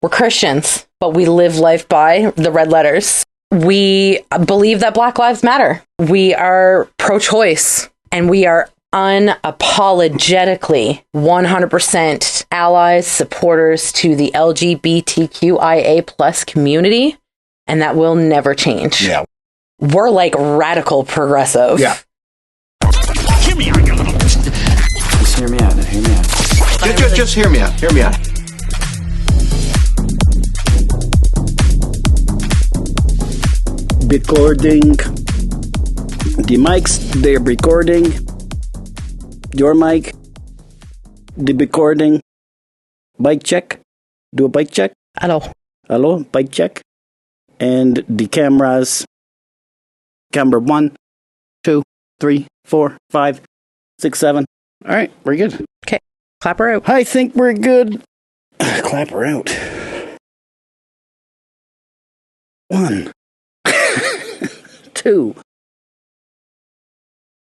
We're Christians, but we live life by the red letters. We believe that Black Lives Matter. We are pro-choice, and we are unapologetically 100% allies, supporters to the LGBTQIA plus community, and that will never change. Yeah. We're like radical progressive. Yeah. Hear me out, you little... Just hear me out. Hear me out. Just hear me out. Hear me out. Recording. The mics, they're recording. Your mic, the recording. Mic check. Do a mic check. Hello. Hello, mic check. And the cameras. Camera 1, 2, 3, 4, 5, 6, 7. All right, we're good. Okay. Clap her out. I think we're good. Clap her out. 1, 2.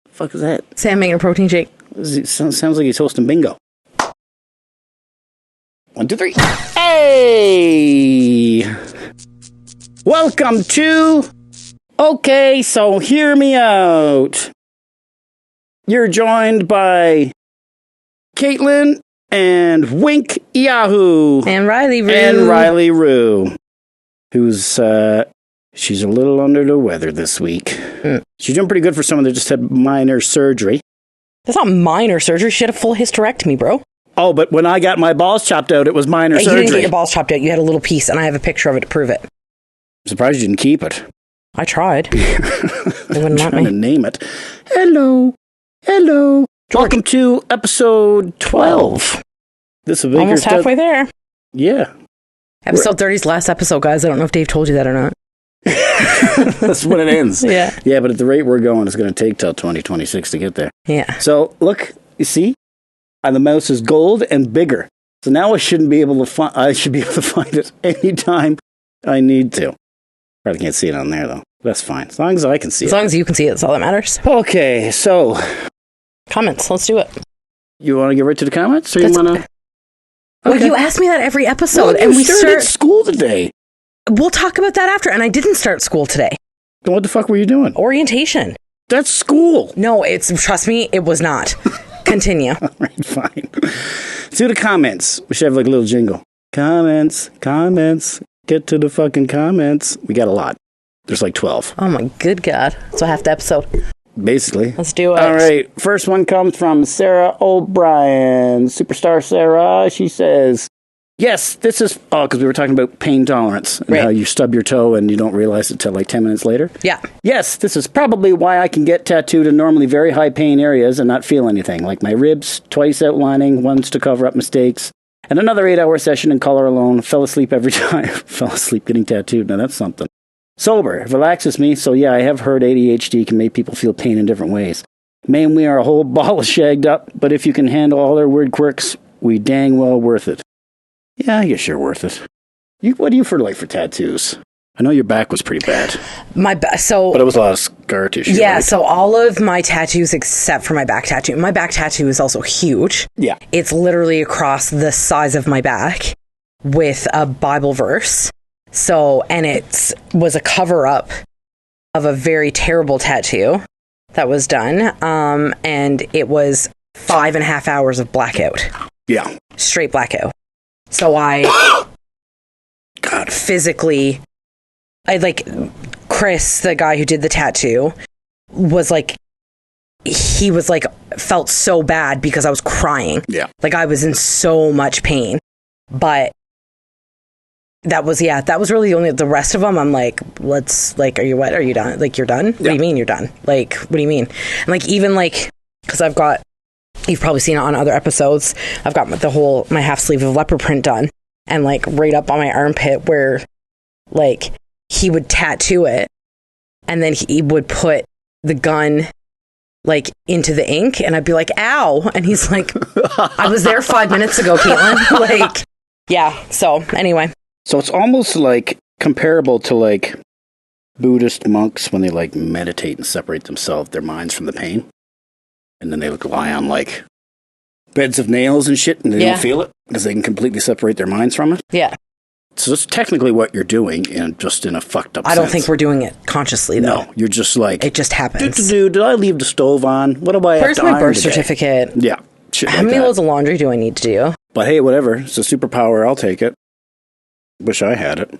Fuck is that? Sam making a protein shake. Sounds like he's hosting bingo. 1, 2, 3. Hey! Welcome to... Okay, so hear me out. You're joined by Caitlin and Wink Yahoo. And Riley Roo. And Riley Roo. Who's, she's a little under the weather this week. She's doing pretty good for someone that just had minor surgery. That's not minor surgery. She had a full hysterectomy, bro. Oh, but when I got my balls chopped out, it was minor You surgery. didn't get your balls chopped out. You had a little piece, and I have a picture of it to prove it. I'm surprised you didn't keep it. I tried. They wouldn't let Trying me. to name it. Hello. George. Welcome to episode 12. This is Almost halfway there. Yeah. Episode 30's last episode, guys. I don't know if Dave told you that or not. That's when it ends. Yeah. Yeah, but at the rate we're going, it's going to take till 2026 to get there. Yeah. So, look, you see? The mouse is gold and bigger. So now I shouldn't be able to find... I should be able to find it anytime I need to. Probably can't see it on there, though. That's fine. As long as I can see it. As long as you can see it, that's all that matters. Okay, so... Comments. Let's do it. You want to get right to the comments? Or you want to... Well, you ask me that every episode. Well, and we we started school today. We'll talk about that after. And I didn't start school today. Then what the fuck were you doing? Orientation. That's school. No, trust me, it was not. Continue. All right, fine. To the comments. We should have like a little jingle. Comments. Get to the fucking comments. We got a lot. There's like 12. Oh my good God. So half the episode. Basically. Let's do it. All right. First one comes from Sarah O'Brien. Superstar Sarah. She says, yes, this is... Oh, because we were talking about pain tolerance. And how you stub your toe and you don't realize it till like 10 minutes later. Yeah. Yes, this is probably why I can get tattooed in normally very high pain areas and not feel anything. Like my ribs, twice outlining, once to cover up mistakes. And another 8-hour session in color alone. Fell asleep every time. Fell asleep getting tattooed. Now that's something. Sober. It relaxes me. So yeah, I have heard ADHD can make people feel pain in different ways. Man, we are a whole ball of shagged up. But if you can handle all their weird quirks, we dang well worth it. Yeah, I guess you're worth it. What do you for tattoos? I know your back was pretty bad. But it was a lot of scar tissue. Yeah, right? so all of my tattoos except for my back tattoo. My back tattoo is also huge. Yeah. It's literally across the size of my back with a Bible verse. So, and it was a cover up of a very terrible tattoo that was done. And it was 5.5 hours of blackout. Yeah. Straight blackout. So I physically, Chris, the guy who did the tattoo, was like, he was like, felt so bad because I was crying. Yeah. Like I was in so much pain. But that was really the rest of them. I'm like, are you what? Are you done? Like, you're done? What do you mean you're done? Like, what do you mean? And like, even like, because you've probably seen it on other episodes, I've got my half sleeve of leopard print done. And like right up on my armpit where like he would tattoo it and then he would put the gun like into the ink and I'd be like, ow. And he's like, I was there 5 minutes ago, Caitlin. Like, yeah. So anyway. So it's almost like comparable to like Buddhist monks when they like meditate and separate their minds from the pain. And then they lie on like beds of nails and shit and they don't feel it because they can completely separate their minds from it. Yeah. So that's technically what you're doing, and just in a fucked up I don't sense. think we're doing it consciously, though. No, you're just like... It just happens. Did I leave the stove on? What do I have Where's to my iron birth today? certificate? Yeah. Shit How like many that. loads of laundry do I need to do? But hey, whatever. It's a superpower. I'll take it. Wish I had it.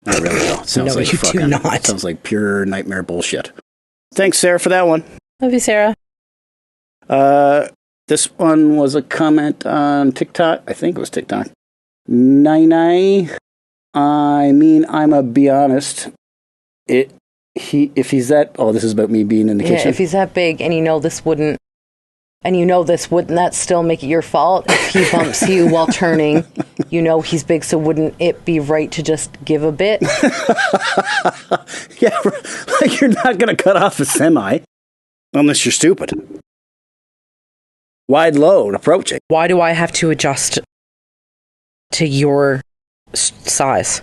Not really, though. Sounds No, like you do not. Sounds like pure nightmare bullshit. Thanks, Sarah, for that one. Love you, Sarah. This one was a comment on TikTok. I think it was TikTok. Nine. I mean, I'ma be honest. If he's that... Oh, this is about me being in the kitchen. If he's that big and this wouldn't that still make it your fault if he bumps you while turning? He's big, so wouldn't it be right to just give a bit? Yeah, like you're not going to cut off a semi unless you're stupid. Wide load approaching. Why do I have to adjust to your size?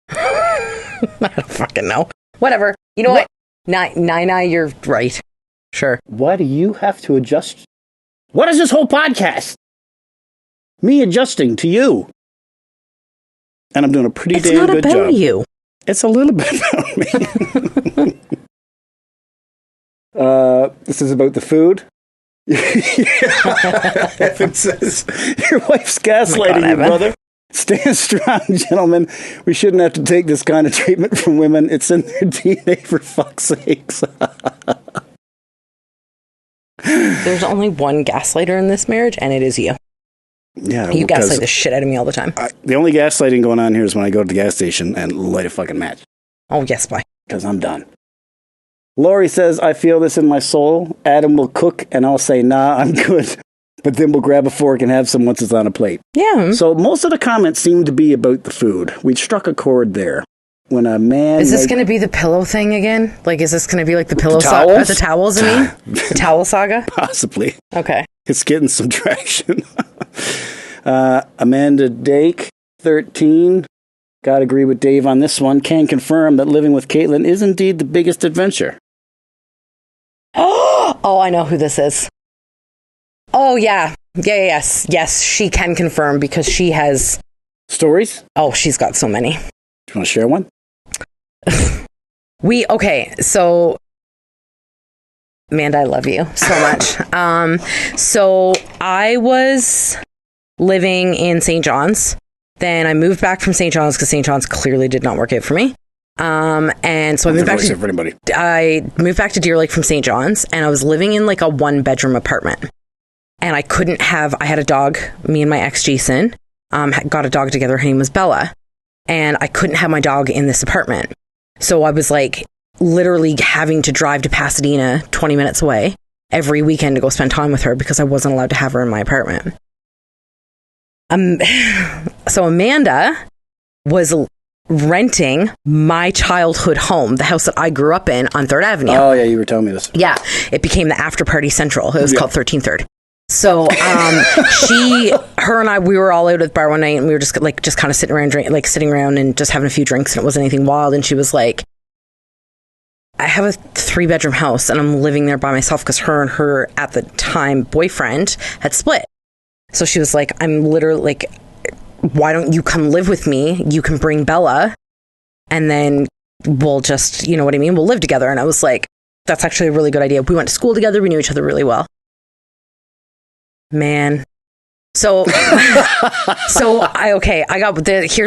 I don't fucking know. Whatever. You know what? Nina, you're right. Sure. Why do you have to adjust? What is this whole podcast? Me adjusting to you. And I'm doing a pretty damn good job. It's not about you. It's a little bit about me. This is about the food. Evan says, your wife's gaslighting you, brother. Stand strong, gentlemen. We shouldn't have to take this kind of treatment from women. It's in their DNA, for fuck's sakes. There's only one gaslighter in this marriage, and it is you. Yeah, you gaslight the shit out of me all the time. The only gaslighting going on here is when I go to the gas station and light a fucking match. Oh, yes, bye. Because I'm done. Lori says, I feel this in my soul. Adam will cook, and I'll say, nah, I'm good. But then we'll grab a fork and have some once it's on a plate. Yeah. So most of the comments seem to be about the food. We struck a chord there. When a man... Is this going to be the pillow thing again? Like, is this going to be like the pillow towels? saga? The towels, I mean? The towel saga? Possibly. Okay. It's getting some traction. Amanda Dake, 13. Gotta agree with Dave on this one. Can confirm that living with Caitlin is indeed the biggest adventure. Oh, I know who this is. Oh, yeah. Yes, she can confirm because she has... Stories? Oh, she's got so many. Do you want to share one? So... Amanda, I love you so much. So I was living in St. John's. Then I moved back from St. John's because St. John's clearly did not work out for me. And so I moved back to Deer Lake from St. John's, and I was living in like a 1-bedroom apartment. And I had a dog, me and my ex Jason, got a dog together. Her name was Bella. And I couldn't have my dog in this apartment. So I was like literally having to drive to Pasadena, 20 minutes away, every weekend to go spend time with her because I wasn't allowed to have her in my apartment. So Amanda was renting my childhood home, the house that I grew up in on 3rd Avenue. Oh, yeah, you were telling me this. Yeah, it became the After Party Central. It was called 13 Third. So her and I, we were all out at the bar one night, and we were just kind of sitting around and just having a few drinks, and it wasn't anything wild. And she was like, I have a 3-bedroom house, and I'm living there by myself because her and her, at the time, boyfriend had split. So she was like, I'm literally like, why don't you come live with me? You can bring Bella, and then we'll just, you know what I mean? We'll live together. And I was like, that's actually a really good idea. We went to school together. We knew each other really well. Man. So, here's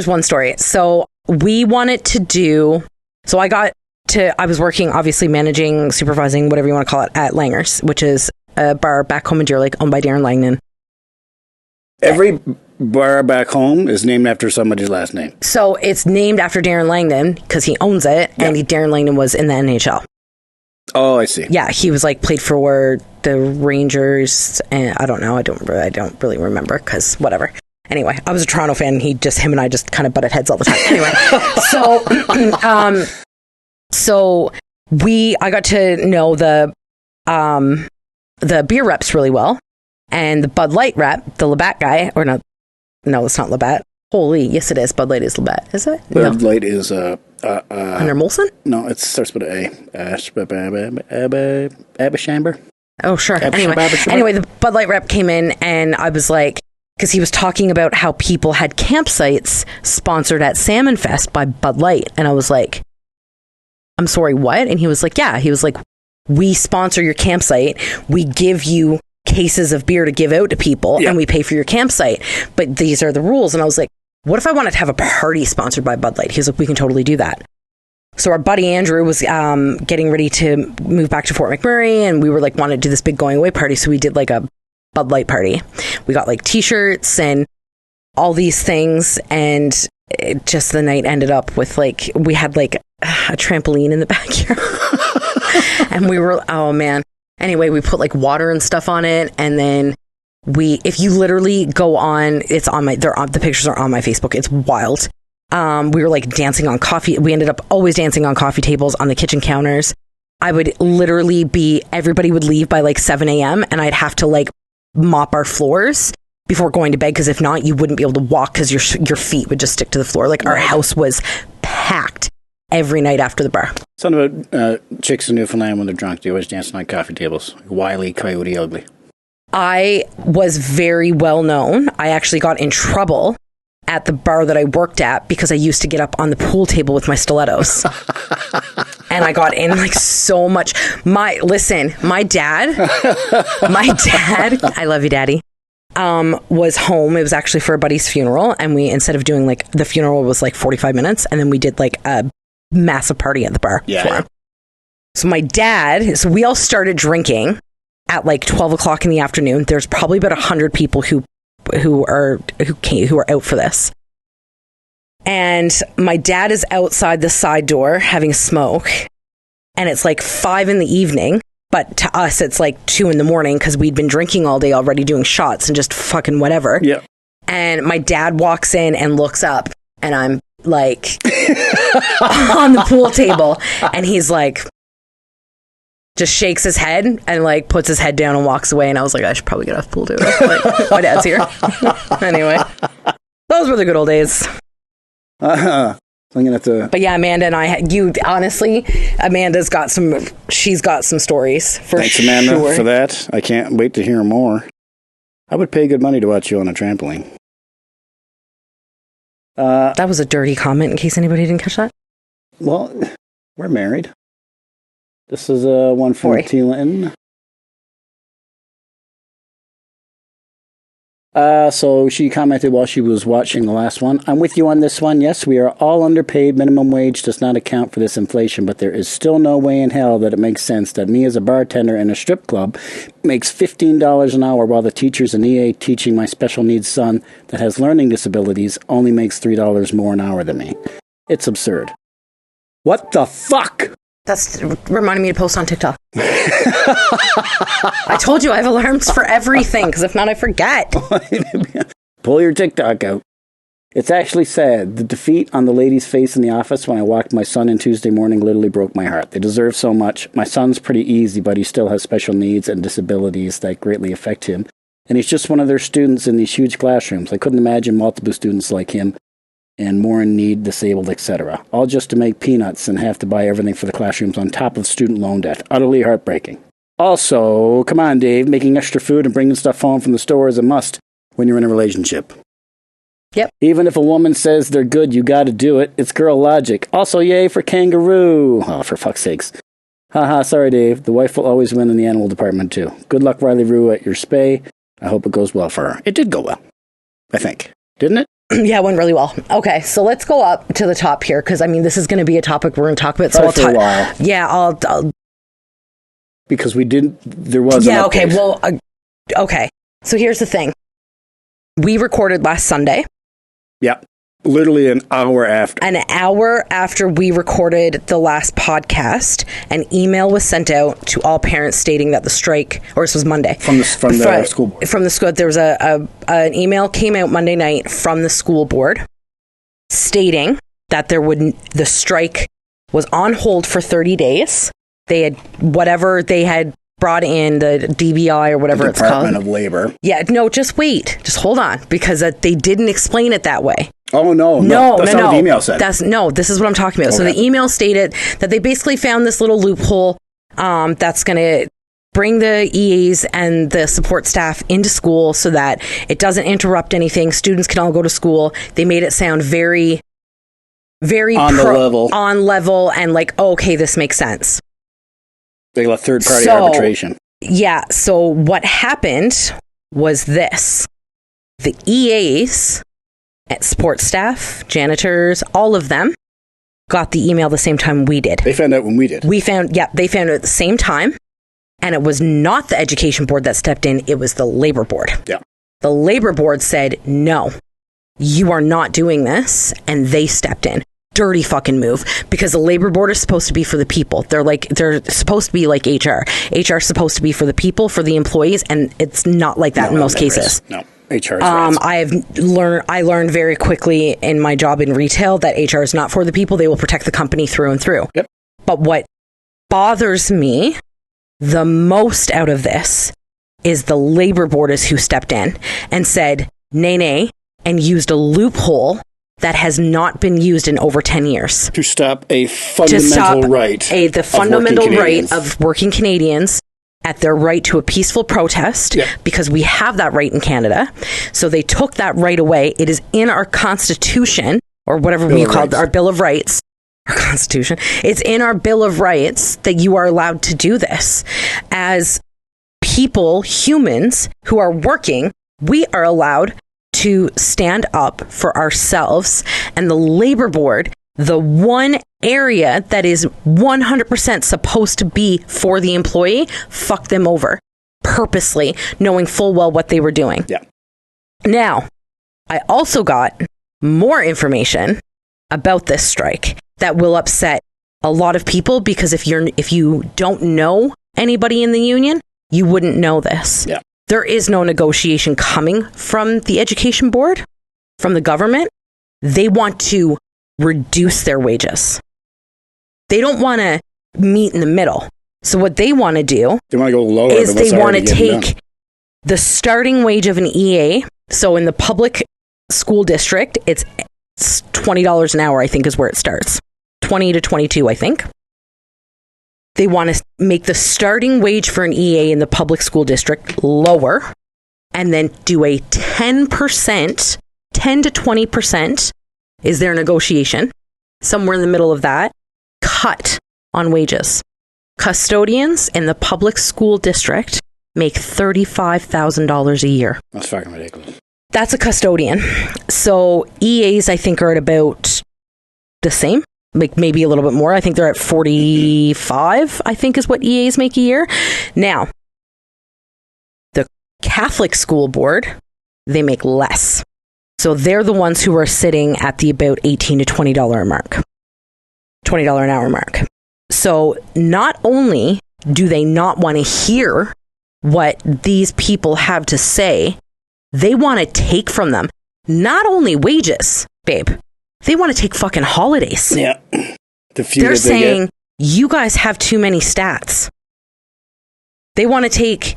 one story. So we wanted to do, I was working, obviously managing, supervising, whatever you want to call it, at Langer's, which is a bar back home in Deer Lake owned by Darren Langdon. Every bar back home is named after somebody's last name. So it's named after Darren Langdon because he owns it, and Darren Langdon was in the NHL. Oh, I see. Yeah, he was like played for the Rangers, and I don't know. I don't really remember because whatever. Anyway, I was a Toronto fan. Him and I just kind of butted heads all the time. Anyway, I got to know the beer reps really well, and the Bud Light rep, the Labatt guy, or not? No, it's not Labatt. Holy, yes, it is. Bud Light is Labatt, is it? Bud Light is Hunter Molson? No, it starts with an A. Abishamber. Oh, sure. Anyway, the Bud Light rep came in, and I was like, because he was talking about how people had campsites sponsored at Salmon Fest by Bud Light. And I was like, I'm sorry, what? And he was like, yeah. He was like, we sponsor your campsite. We give you cases of beer to give out to people, and we pay for your campsite. But these are the rules. And I was like, what if I wanted to have a party sponsored by Bud Light? He was like, we can totally do that. So our buddy Andrew was getting ready to move back to Fort McMurray, and we were like, wanted to do this big going away party. So we did like a Bud Light party. We got like t-shirts and all these things. And just the night ended up with like, we had like a trampoline in the backyard. And we were, oh man. Anyway, we put like water and stuff on it. And then if you literally go on, it's on the pictures are on my Facebook. It's wild. We were like dancing on coffee. We ended up always dancing on coffee tables, on the kitchen counters. I would literally everybody would leave by like 7 a.m. and I'd have to like mop our floors before going to bed. Cause if not, you wouldn't be able to walk because your feet would just stick to the floor. Like our house was packed every night after the bar. Something about chicks in Newfoundland when they're drunk, they always dance on coffee tables. Wile E. Coyote Ugly. I was very well known. I actually got in trouble at the bar that I worked at because I used to get up on the pool table with my stilettos. And I got in like so much. My dad, I love you, Daddy, was home. It was actually for a buddy's funeral. And we, instead of doing like, the funeral was like 45 minutes. And then we did like a massive party at the bar for him. So we all started drinking at like 12 o'clock in the afternoon. There's probably about 100 people who are out for this. And my dad is outside the side door having a smoke, and it's like 5 p.m, but to us it's like 2 a.m. because we'd been drinking all day already, doing shots and just fucking whatever. Yeah. And my dad walks in and looks up, and I'm like on the pool table, and he's like, just shakes his head and like puts his head down and walks away. And I was like, I should probably get off the pool table. Like, my dad's here. Anyway, those were the good old days. I'm gonna have to. But yeah, Amanda and Amanda's got she's got some stories for Thanks, Amanda, for that. I can't wait to hear more. I would pay good money to watch you on a trampoline. That was a dirty comment in case anybody didn't catch that. Well, we're married. This is one from Teelan. So she commented while she was watching the last one. I'm with you on this one. Yes, we are all underpaid. Minimum wage does not account for this inflation, but there is still no way in hell that it makes sense that me as a bartender in a strip club makes $15 an hour while the teachers in EA teaching my special needs son that has learning disabilities only makes $3 more an hour than me. It's absurd. What the fuck? That's reminding me to post on TikTok. I told you I have alarms for everything, because if not, I forget. Pull your TikTok out. It's actually sad. The defeat on the lady's face in the office when I walked my son in Tuesday morning literally broke my heart. They deserve so much. My son's pretty easy, but he still has special needs and disabilities that greatly affect him. And he's just one of their students in these huge classrooms. I couldn't imagine multiple students like him and more in need, disabled, etc. All just to make peanuts and have to buy everything for the classrooms on top of student loan debt. Utterly heartbreaking. Also, come on, Dave, making extra food and bringing stuff home from the store is a must when you're in a relationship. Yep. Even if a woman says they're good, you gotta do it. It's girl logic. Also, yay for kangaroo. Oh, for fuck's sakes. Haha, sorry, Dave. The wife will always win in the animal department, too. Good luck, Riley Rue, at your spay. I hope it goes well for her. It did go well, I think. Didn't it? Yeah, it went really well. Okay, so let's go up to the top here, because, I mean, this is going to be a topic we're going to talk about. So I'll for a while. Yeah, I'll... Because we didn't... There was Yeah, okay, well... okay, so here's the thing. We recorded last Sunday. Yeah, literally an hour after. An hour after we recorded the last podcast, an email was sent out to all parents stating that the strike, or this was Monday. From the school board. From the school, there was an email came out Monday night from the school board stating that the strike was on hold for 30 days. They had whatever they had brought in, the DBI or whatever it's called. Department of Labor. Yeah, no, just wait. Just hold on, because they didn't explain it that way. Oh, no. That's not what the email said. This is what I'm talking about. Okay. So the email stated that they basically found this little loophole that's going to bring the EAs and the support staff into school so that it doesn't interrupt anything. Students can all go to school. They made it sound very, very on level, and like, okay, this makes sense. They got third-party arbitration. Yeah. So what happened was this. The EAs, support staff, janitors, all of them got the email the same time we did. They found out when we did. They found it at the same time. And it was not the education board that stepped in. It was the labor board. Yeah. The labor board said, no, you are not doing this. And they stepped in. Dirty fucking move, because the labor board is supposed to be for the people. They're supposed to be like HR. HR is supposed to be for the people, for the employees. And it's not like that in most cases. No. HR is rats. I learned very quickly in my job in retail that HR is not for the people. They will protect the company through and through. Yep. But what bothers me the most out of this is the labor board is who stepped in and said, nay, and used a loophole that has not been used in over 10 years. To stop a fundamental right. The fundamental right of working Canadians at their right to a peaceful protest, because we have that right in Canada. So they took that right away. It is in our Constitution, or whatever we call it, our Bill of Rights. Our Constitution. It's in our Bill of Rights that you are allowed to do this. As people, humans who are working, we are allowed to stand up for ourselves. And the labor board, the one area that is 100% supposed to be for the employee, fucked them over purposely, knowing full well what they were doing. Yeah. Now, I also got more information about this strike that will upset a lot of people, because if you don't know anybody in the union, you wouldn't know this. Yeah. There is no negotiation coming from the education board, from the government. They want to reduce their wages. They don't want to meet in the middle. So what they want to do they want to go lower is they want to take the starting wage of an EA. So in the public school district, it's $20 an hour, I think, is where it starts. 20 to 22, I think. They want to make the starting wage for an EA in the public school district lower, and then do a 10%, 10 to 20% is their negotiation, somewhere in the middle of that, cut on wages. Custodians in the public school district make $35,000 a year. That's fucking ridiculous. That's a custodian. So EAs, I think, are at about the same, like maybe a little bit more. I think they're at 45, I think is what EAs make a year. Now, the Catholic school board, they make less. So they're the ones who are sitting at the about $18 to $20 mark, $20 an hour mark. So not only do they not want to hear what these people have to say, they want to take from them not only wages, babe, they want to take fucking holidays. Yeah. They're saying, you guys have too many stats. They want to take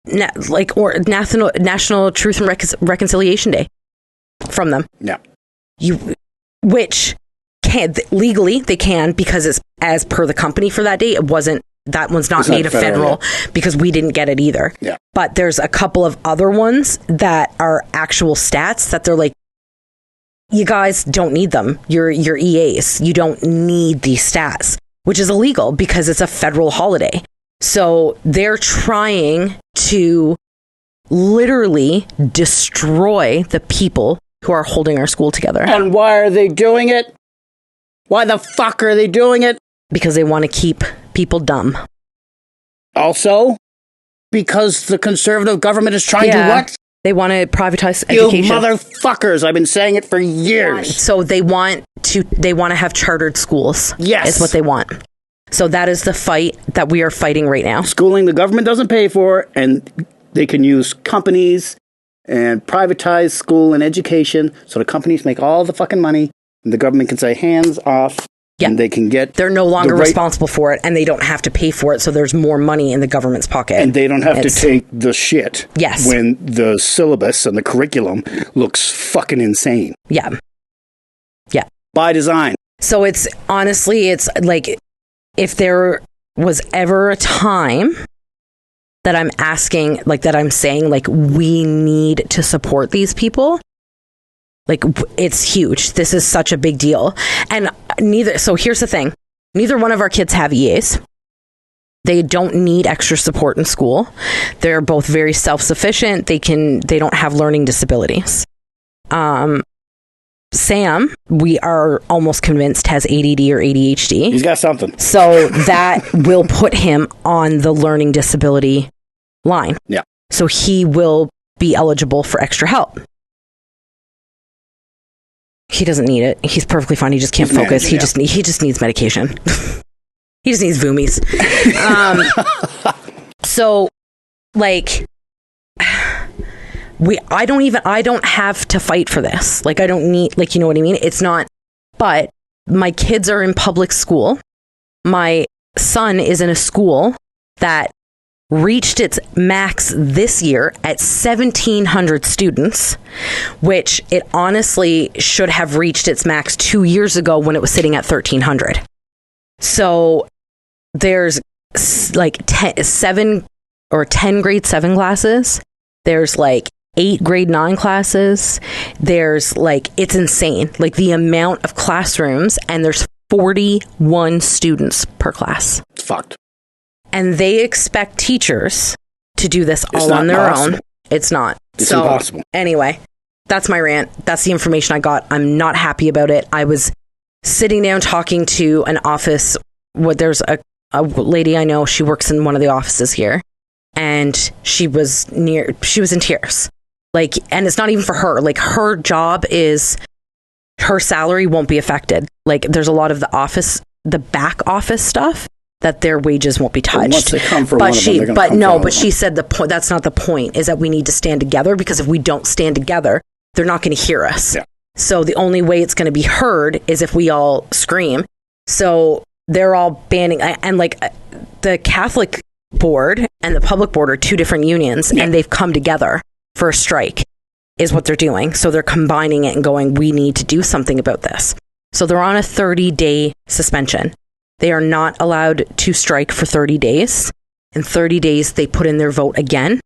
National Truth and Reconciliation Day from them. Yeah. Which legally they can, because it's as per the company for that day. That one's not made a federal because we didn't get it either. Yeah. But there's a couple of other ones that are actual stats that they're like, you guys don't need them. You're EAs. You don't need these stats, which is illegal because it's a federal holiday. So they're trying to literally destroy the people who are holding our school together. And why are they doing it? Why the fuck are they doing it? Because they want to keep people dumb. Also, because the conservative government is trying to what? They want to privatize education. You motherfuckers! I've been saying it for years. So they want to have chartered schools. Yes. Is what they want. So that is the fight that we are fighting right now. Schooling the government doesn't pay for, and they can use companies and privatize school and education, so the companies make all the fucking money, and the government can say hands off. Yeah. And they can get... They're no longer responsible for it, and they don't have to pay for it, so there's more money in the government's pocket. And they don't have to take the shit yes. when the syllabus and the curriculum looks fucking insane. Yeah. Yeah. By design. So it's, honestly, it's like, if there was ever a time that I'm asking, like that I'm saying, like we need to support these people. Like it's huge. This is such a big deal. And so here's the thing. Neither one of our kids have EAs. They don't need extra support in school. They're both very self-sufficient. They don't have learning disabilities. Sam, we are almost convinced has ADD or ADHD. He's got something. So that will put him on the learning disability line. Yeah. So he will be eligible for extra help. He doesn't need it. He's perfectly fine. He just can't focus. He just needs medication. He just needs Voomies. So, like, I don't have to fight for this. Like, I don't need, like, you know what I mean? It's not, but my kids are in public school. My son is in a school that reached its max this year at 1,700 students, which it honestly should have reached its max 2 years ago when it was sitting at 1,300. So there's like 10 grade 7 classes. There's like 8 grade 9 classes. There's like, it's insane. Like the amount of classrooms, and there's 41 students per class. It's fucked. And they expect teachers to do this all on their own. It's not. It's impossible. Anyway, that's my rant. That's the information I got. I'm not happy about it. I was sitting down talking to an office. There's a lady I know. She works in one of the offices here. And she was in tears. Like, and it's not even for her. Like, her job is, her salary won't be affected. Like, there's a lot of the back office stuff that their wages won't be touched. Once they come for but she said the point, that's not the point, is that we need to stand together, because if we don't stand together, they're not going to hear us. Yeah. So the only way it's going to be heard is if we all scream. So they're all banning, and like the Catholic board and the public board are 2 different unions, and they've come together for a strike is what they're doing. So they're combining it and going, we need to do something about this. So they're on a 30-day suspension. They are not allowed to strike for 30 days. In 30 days, they put in their vote again,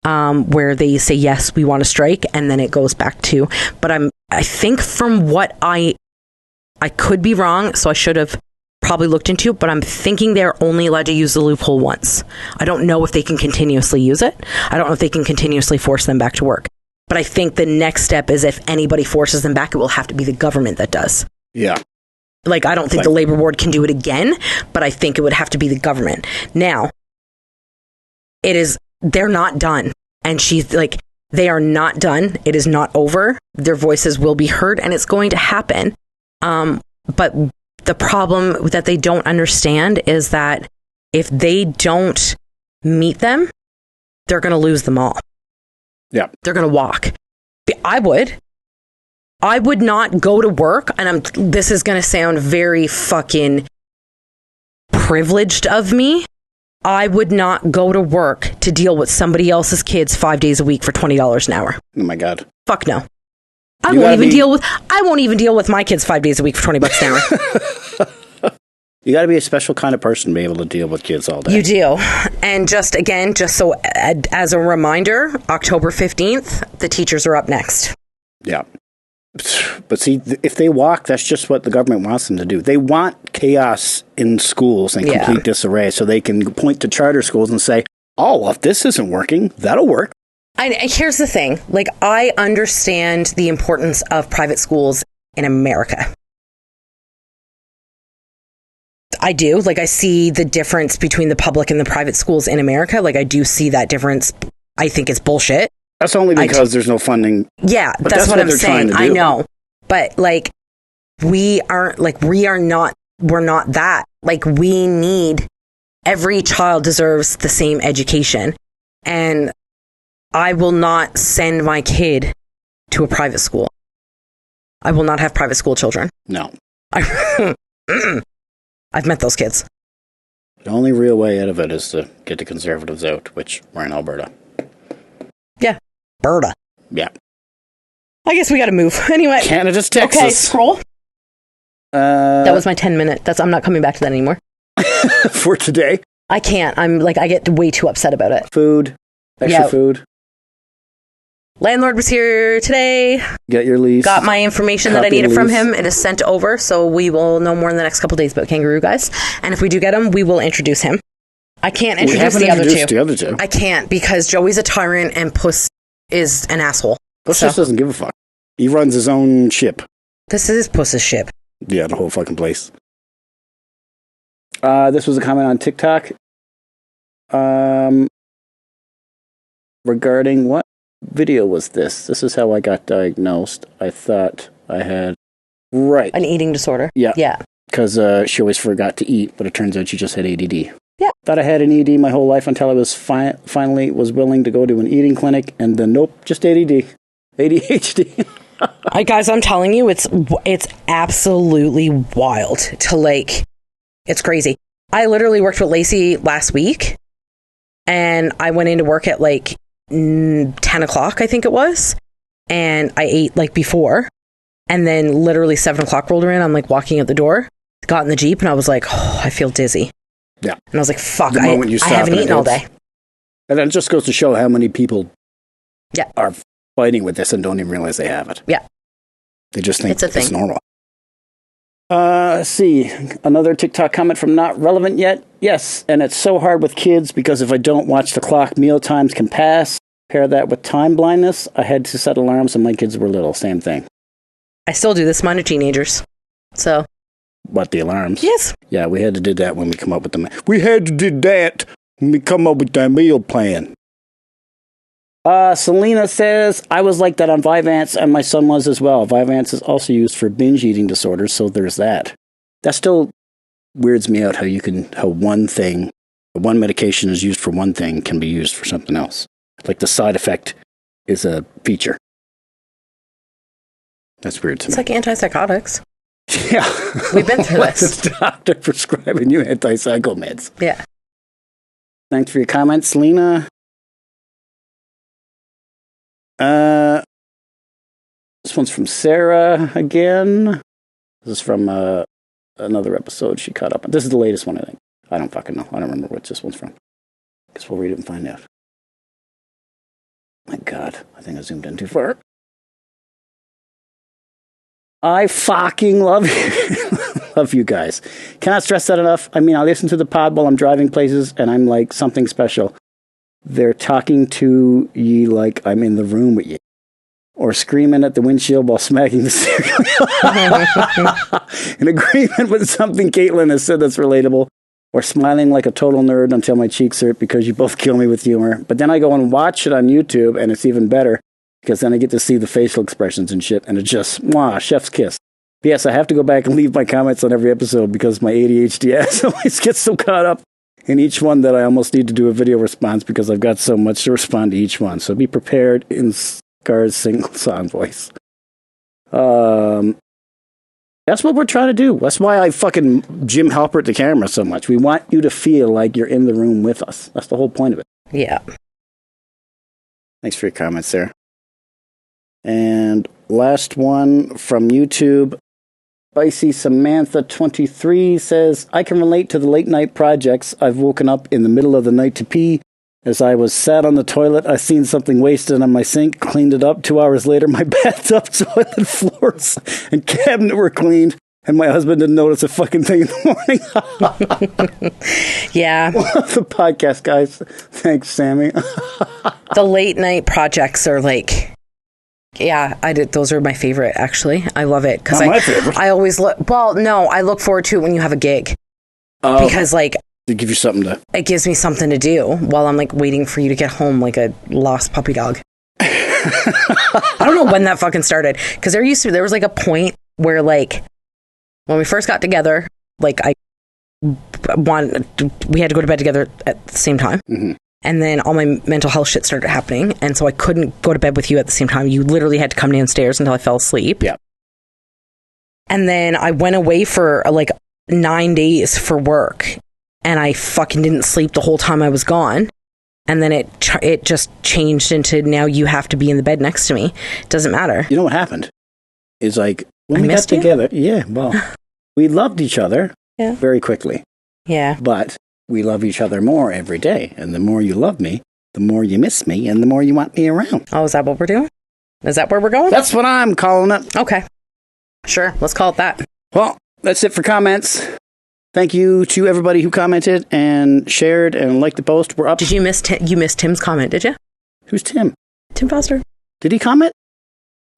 where they say, yes, we want to strike. And then it goes back to, but I think from what I could be wrong, so I should have probably looked into it, but I'm thinking they're only allowed to use the loophole once. I don't know if they can continuously use it. I don't know if they can continuously force them back to work. But I think the next step is, if anybody forces them back, it will have to be the government that does. Yeah. Like, I don't think the labor board can do it again, but I think it would have to be the government. Now, they're not done. And she's like, they are not done. It is not over. Their voices will be heard, and it's going to happen. But the problem that they don't understand is that if they don't meet them, they're going to lose them all. Yeah. They're going to walk. I would not go to work, and this is going to sound very fucking privileged of me. I would not go to work to deal with somebody else's kids 5 days a week for $20 an hour. Oh my God. Fuck no. I won't even deal with my kids 5 days a week for $20 an hour. You got to be a special kind of person to be able to deal with kids all day. You do. And just so as a reminder, October 15th, the teachers are up next. Yeah. But see, if they walk, that's just what the government wants them to do. They want chaos in schools and complete disarray, so they can point to charter schools and say, oh, well, if this isn't working, that'll work. Here's the thing. Like, I understand the importance of private schools in America. I do. Like, I see the difference between the public and the private schools in America. Like, I do see that difference. I think it's bullshit. That's only because there's no funding. Yeah, that's what I'm saying. I know. But like, we're not that. Like, we need, every child deserves the same education. And I will not send my kid to a private school. I will not have private school children. No. I've met those kids. The only real way out of it is to get the Conservatives out, which we're in Alberta. Yeah. Alberta. Yeah. I guess we got to move. Anyway. Canada's Texas. Okay, scroll. That was my 10-minute. I'm not coming back to that anymore. For today? I can't. I'm like, I get way too upset about it. Food. Extra food. Landlord was here today. Get your lease. Got my information that I needed from him. It is sent over, so we will know more in the next couple days about Kangaroo Guys. And if we do get him, we will introduce him. I can't introduce the other two. I can't because Joey's a tyrant and Puss is an asshole. Puss just doesn't give a fuck. He runs his own ship. This is Puss's ship. Yeah, the whole fucking place. This was a comment on TikTok. Regarding what video was this? This is how I got diagnosed. I thought I had... Right. An eating disorder. Yeah. Yeah. Because she always forgot to eat, but it turns out she just had ADD. Yeah. Thought I had an ED my whole life until I was finally was willing to go to an eating clinic, and then nope, just ADD. ADHD. Guys, I'm telling you, it's absolutely wild to like... It's crazy. I literally worked with Lacey last week, and I went into work at like 10 o'clock, I think it was, and I ate like before, and then literally 7 o'clock rolled around. I'm like walking out the door, got in the Jeep, and I was like, oh, I feel dizzy. Yeah. And I was like, fuck, I haven't eaten all day. And it just goes to show how many people are fighting with this and don't even realize they have it. Yeah. They just think it's normal. Let's see. Another TikTok comment from Not Relevant Yet. Yes, and it's so hard with kids because if I don't watch the clock, meal times can pass. Pair that with time blindness. I had to set alarms when my kids were little. Same thing. I still do this. Mine are teenagers. So. What, the alarms? Yes. Yeah, we had to do that when we come up with the... We had to do that when we come up with that meal plan. Selena says, I was like that on Vyvanse, and my son was as well. Vyvanse is also used for binge eating disorders, so there's that. That still weirds me out how one medication is used for one thing can be used for something else. Like the side effect is a feature. That's weird to me. It's like antipsychotics. Yeah. We've been through this. The doctor prescribing you antipsycho meds. Yeah. Thanks for your comments, Selena. This one's from Sarah again. This is from another episode she caught up on. This is the latest one, I think. I don't fucking know. I don't remember what this one's from. Guess we'll read it and find out. My God, I think I zoomed in too far. I fucking love you. Love you guys. Cannot stress that enough. I mean, I listen to the pod while I'm driving places, and I'm like something special. They're talking to ye like I'm in the room with you. Or screaming at the windshield while smacking the steering wheel. In agreement with something Caitlin has said that's relatable. Or smiling like a total nerd until my cheeks hurt because you both kill me with humor. But then I go and watch it on YouTube, and it's even better. Because then I get to see the facial expressions and shit, and it's just, mwah, chef's kiss. Yes, I have to go back and leave my comments on every episode because my ADHD ass always gets so caught up in each one that I almost need to do a video response because I've got so much to respond to each one. So be prepared in Scar's single song voice. That's what we're trying to do. That's why I fucking Jim Halpert the camera so much. We want you to feel like you're in the room with us. That's the whole point of it. Yeah. Thanks for your comments, Sarah. And last one from YouTube. Spicy Samantha 23 says, I can relate to the late night projects. I've woken up in the middle of the night to pee. As I was sat on the toilet, I seen something wasted on my sink, cleaned it up. 2 hours later, my bathtub, toilet, floors, and cabinet were cleaned. And my husband didn't notice a fucking thing in the morning. Yeah. Love the podcast, guys. Thanks, Sammy. The late night projects are like... Yeah, I did. Those are my favorite, actually. I love it because my favorite. I always look. Well, no, I look forward to it when you have a gig because, like, to give you something to. It gives me something to do while I'm like waiting for you to get home, like a lost puppy dog. I don't know when that fucking started because there was like a point where, like, when we first got together, like we had to go to bed together at the same time. Mm-hmm. And then all my mental health shit started happening. And so I couldn't go to bed with you at the same time. You literally had to come downstairs until I fell asleep. Yeah. And then I went away for like 9 days for work. And I fucking didn't sleep the whole time I was gone. And then it just changed into now you have to be in the bed next to me. It doesn't matter. You know what happened? Is like when we got missed you? together. Yeah, well, we loved each other very quickly. Yeah. But we love each other more every day. And the more you love me, the more you miss me, and the more you want me around. Oh, is that what we're doing? Is that where we're going? That's what I'm calling it. Okay. Sure. Let's call it that. Well, that's it for comments. Thank you to everybody who commented and shared and liked the post. We're up. Did you miss you missed Tim's comment, did you? Who's Tim? Tim Foster. Did he comment?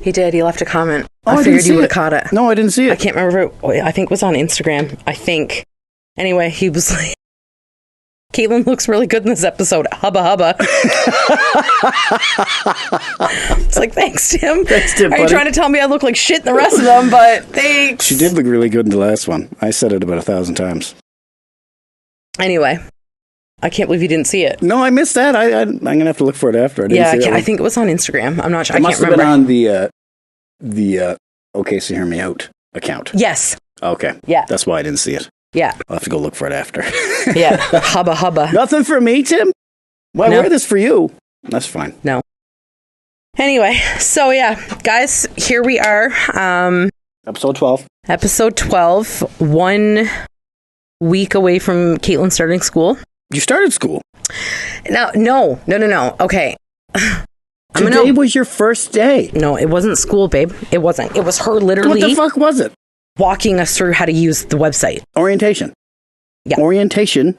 He did. He left a comment. Oh, I figured you would have caught it. No, I didn't see it. I can't remember. I think it was on Instagram. I think. Anyway, he was like, Caitlin looks really good in this episode. Hubba hubba. It's like, thanks, Tim. Thanks, Tim, Are you buddy. trying to tell me I look like shit in the rest of them? But thanks. She did look really good in the last one. I said it about 1,000 times. Anyway, I can't believe you didn't see it. No, I missed that. I'm going to have to look for it after. I didn't Yeah, see that I one. think it was on Instagram. I'm not sure. It I must can't have remember. been on the Okay, so hear me out account. Yes. Okay. Yeah. That's why I didn't see it. Yeah. I'll have to go look for it after. Yeah. Hubba hubba. Nothing for me, Tim? Well, I No. wear this for you. That's fine. No. Anyway, so yeah, guys, here we are. Episode 12. Episode 12, 1 week away from Caitlin starting school. You started school. No. Okay. Today was your first day. No, it wasn't school, babe. It wasn't. It was her What literally the fuck was it? walking us through how to use the website. Orientation. Yeah. Orientation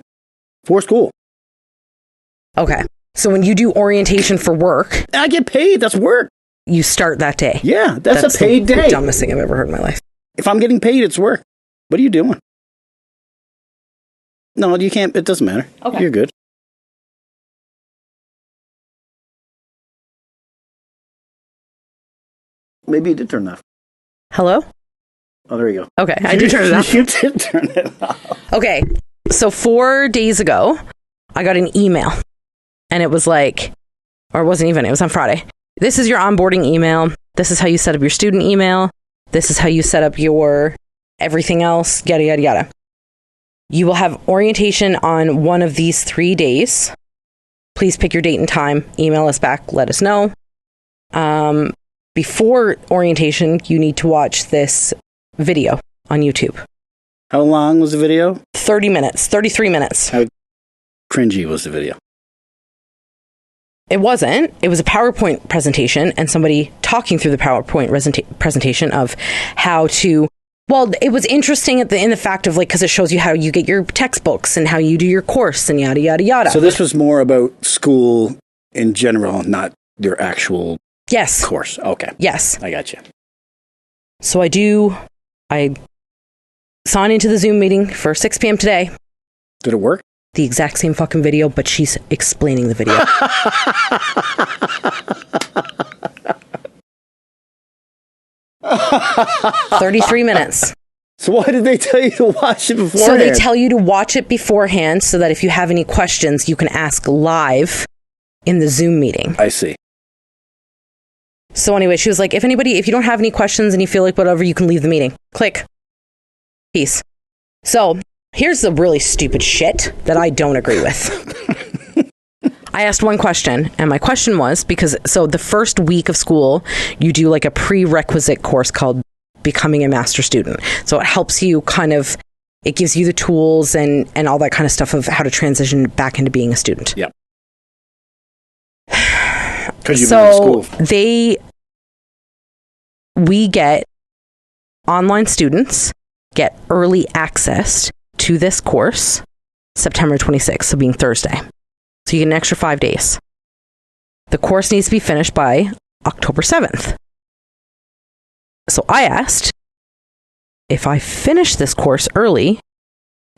for school. Okay. So when you do orientation for work, I get paid. That's work. you start that day. Yeah, that's a paid the day. dumbest thing I've ever heard in my life. If I'm getting paid, it's work. What are you doing? No, you can't. It doesn't matter. Okay. You're good. Maybe you did turn it off. Hello? Oh, there you go. Okay, I did turn it off. You did turn it off. Okay, so 4 days ago, I got an email, and it was like, or it wasn't even, it was on Friday. This is your onboarding email. This is how you set up your student email. This is how you set up your everything else, yada, yada, yada. You will have orientation on one of these 3 days. Please pick your date and time. Email us back. Let us know. Before orientation, you need to watch this video on YouTube. How long was the video? 30 minutes, 33 minutes. How cringy was the video? It wasn't. It was a PowerPoint presentation and somebody talking through the PowerPoint presentation of how to. Well, it was interesting in the fact of like, because it shows you how you get your textbooks and how you do your course and yada, yada, yada. So this was more about school in general, not your actual Yes. course. Okay. Yes. I got you. So I signed into the Zoom meeting for 6 p.m. today. Did it work? The exact same fucking video, but she's explaining the video. 33 minutes. So why did they tell you to watch it beforehand? So they tell you to watch it beforehand so that if you have any questions, you can ask live in the Zoom meeting. I see. So anyway, she was like, if you don't have any questions and you feel like whatever, you can leave the meeting. Click. Peace. So here's the really stupid shit that I don't agree with. I asked one question, and my question was so the first week of school, you do like a prerequisite course called Becoming a Master Student. So it helps you it gives you the tools and all that kind of stuff of how to transition back into being a student. Yep. Because you've been in So school. we get online students get early access to this course September 26th, so being Thursday. So you get an extra 5 days. The course needs to be finished by October 7th. So I asked, if I finish this course early,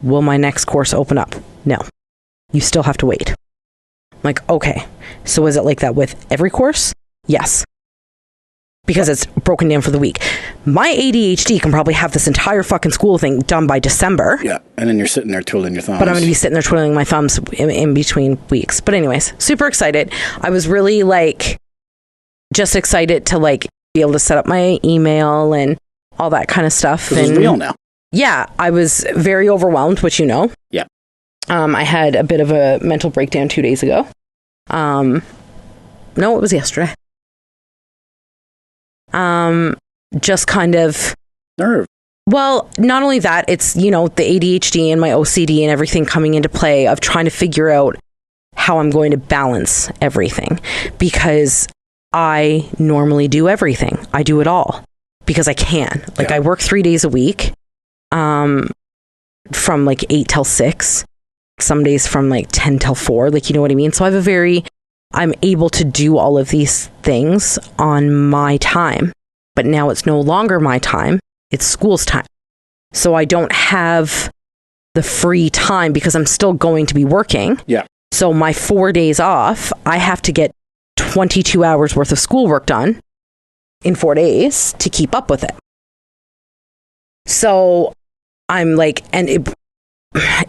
will my next course open up? No. You still have to wait. I'm like, okay. So is it like that with every course? Yes. Because it's broken down for the week. My ADHD can probably have this entire fucking school thing done by December. Yeah, and then you're sitting there twiddling your thumbs. But I'm going to be sitting there twiddling my thumbs in between weeks. But anyways, super excited. I was really just excited to be able to set up my email and all that kind of stuff. This is real now. Yeah, I was very overwhelmed, which you know. Yeah. I had a bit of a mental breakdown 2 days ago. No, it was yesterday. Just kind of. Nerve. Well, not only that, it's, the ADHD and my OCD and everything coming into play of trying to figure out how I'm going to balance everything, because I normally do everything. I do it all because I can. Like, I work 3 days a week, from like 8 till 6, some days from like 10 till 4, like, you know what I mean? So I'm able to do all of these things on my time, but now it's no longer my time. It's school's time. So I don't have the free time because I'm still going to be working. Yeah. So my 4 days off, I have to get 22 hours worth of schoolwork done in 4 days to keep up with it. So I'm like, and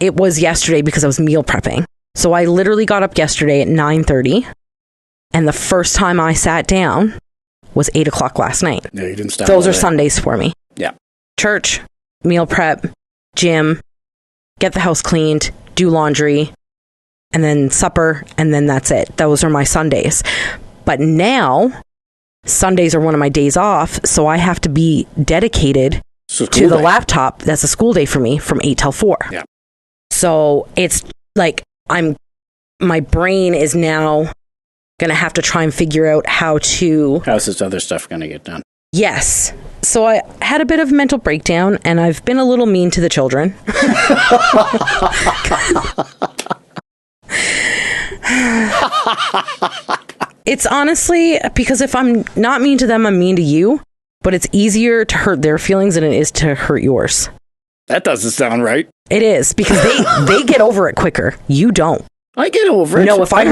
it was yesterday because I was meal prepping. So I literally got up yesterday at 9:30, and the first time I sat down was 8 o'clock last night. Yeah, you didn't stop. Those are Sundays for me. Yeah. Church, meal prep, gym, get the house cleaned, do laundry, and then supper, and then that's it. Those are my Sundays. But now, Sundays are one of my days off, so I have to be dedicated to the laptop. That's a school day for me from 8 till 4. Yeah. So it's like my brain is now going to have to try and figure out how's this other stuff going to get done? Yes. So I had a bit of a mental breakdown, and I've been a little mean to the children. It's honestly because if I'm not mean to them, I'm mean to you, but it's easier to hurt their feelings than it is to hurt yours. That doesn't sound right. It is, because they get over it quicker. You don't. I get over it. No, if I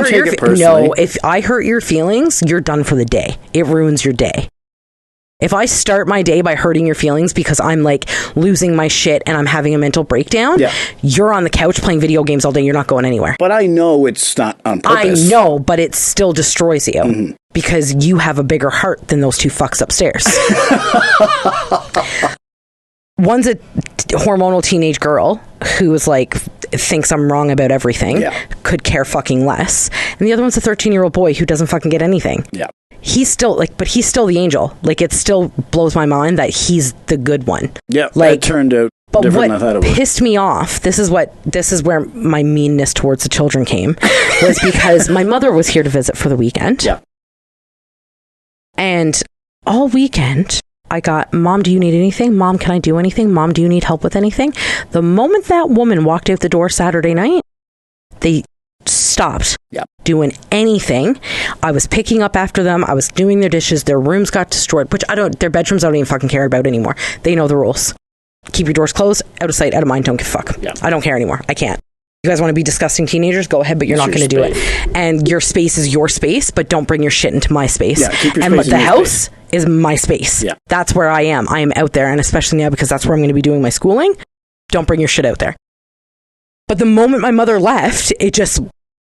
hurt your feelings, you're done for the day. It ruins your day. If I start my day by hurting your feelings because I'm like losing my shit and I'm having a mental breakdown, you're on the couch playing video games all day. You're not going anywhere. But I know it's not on purpose. I know, but it still destroys you because you have a bigger heart than those two fucks upstairs. One's a hormonal teenage girl who is like thinks I'm wrong about everything, could care fucking less, and the other one's a 13-year-old boy who doesn't fucking get anything. Yeah. He's still but he's still the angel. Like, it still blows my mind that he's the good one. Yeah, like, it turned out different than I thought it would. What pissed me off, this is where my meanness towards the children came, was because my mother was here to visit for the weekend. Yeah. And all weekend, I got, Mom, do you need anything? Mom, can I do anything? Mom, do you need help with anything? The moment that woman walked out the door Saturday night, they stopped doing anything. I was picking up after them. I was doing their dishes. Their rooms got destroyed, which their bedrooms I don't even fucking care about anymore. They know the rules. Keep your doors closed, out of sight, out of mind, don't give a fuck. Yeah. I don't care anymore. I can't. You guys want to be disgusting teenagers? Go ahead, but you're not going to do it. And your space is your space, but don't bring your shit into my space. Yeah, keep your space in the house is my space. Yeah. That's where I am. I am out there, and especially now because that's where I'm going to be doing my schooling. Don't bring your shit out there. But the moment my mother left,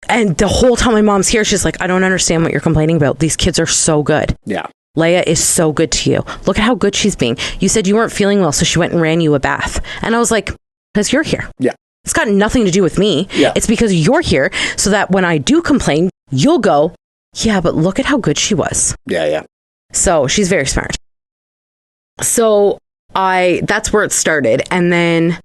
and the whole time my mom's here, she's like, I don't understand what you're complaining about. These kids are so good. Yeah. Leia is so good to you. Look at how good she's being. You said you weren't feeling well, so she went and ran you a bath. And I was like, because you're here. Yeah. It's got nothing to do with me. Yeah. It's because you're here, so that when I do complain, you'll go, yeah, but look at how good she was. Yeah, yeah. So she's very smart. So that's where it started. And then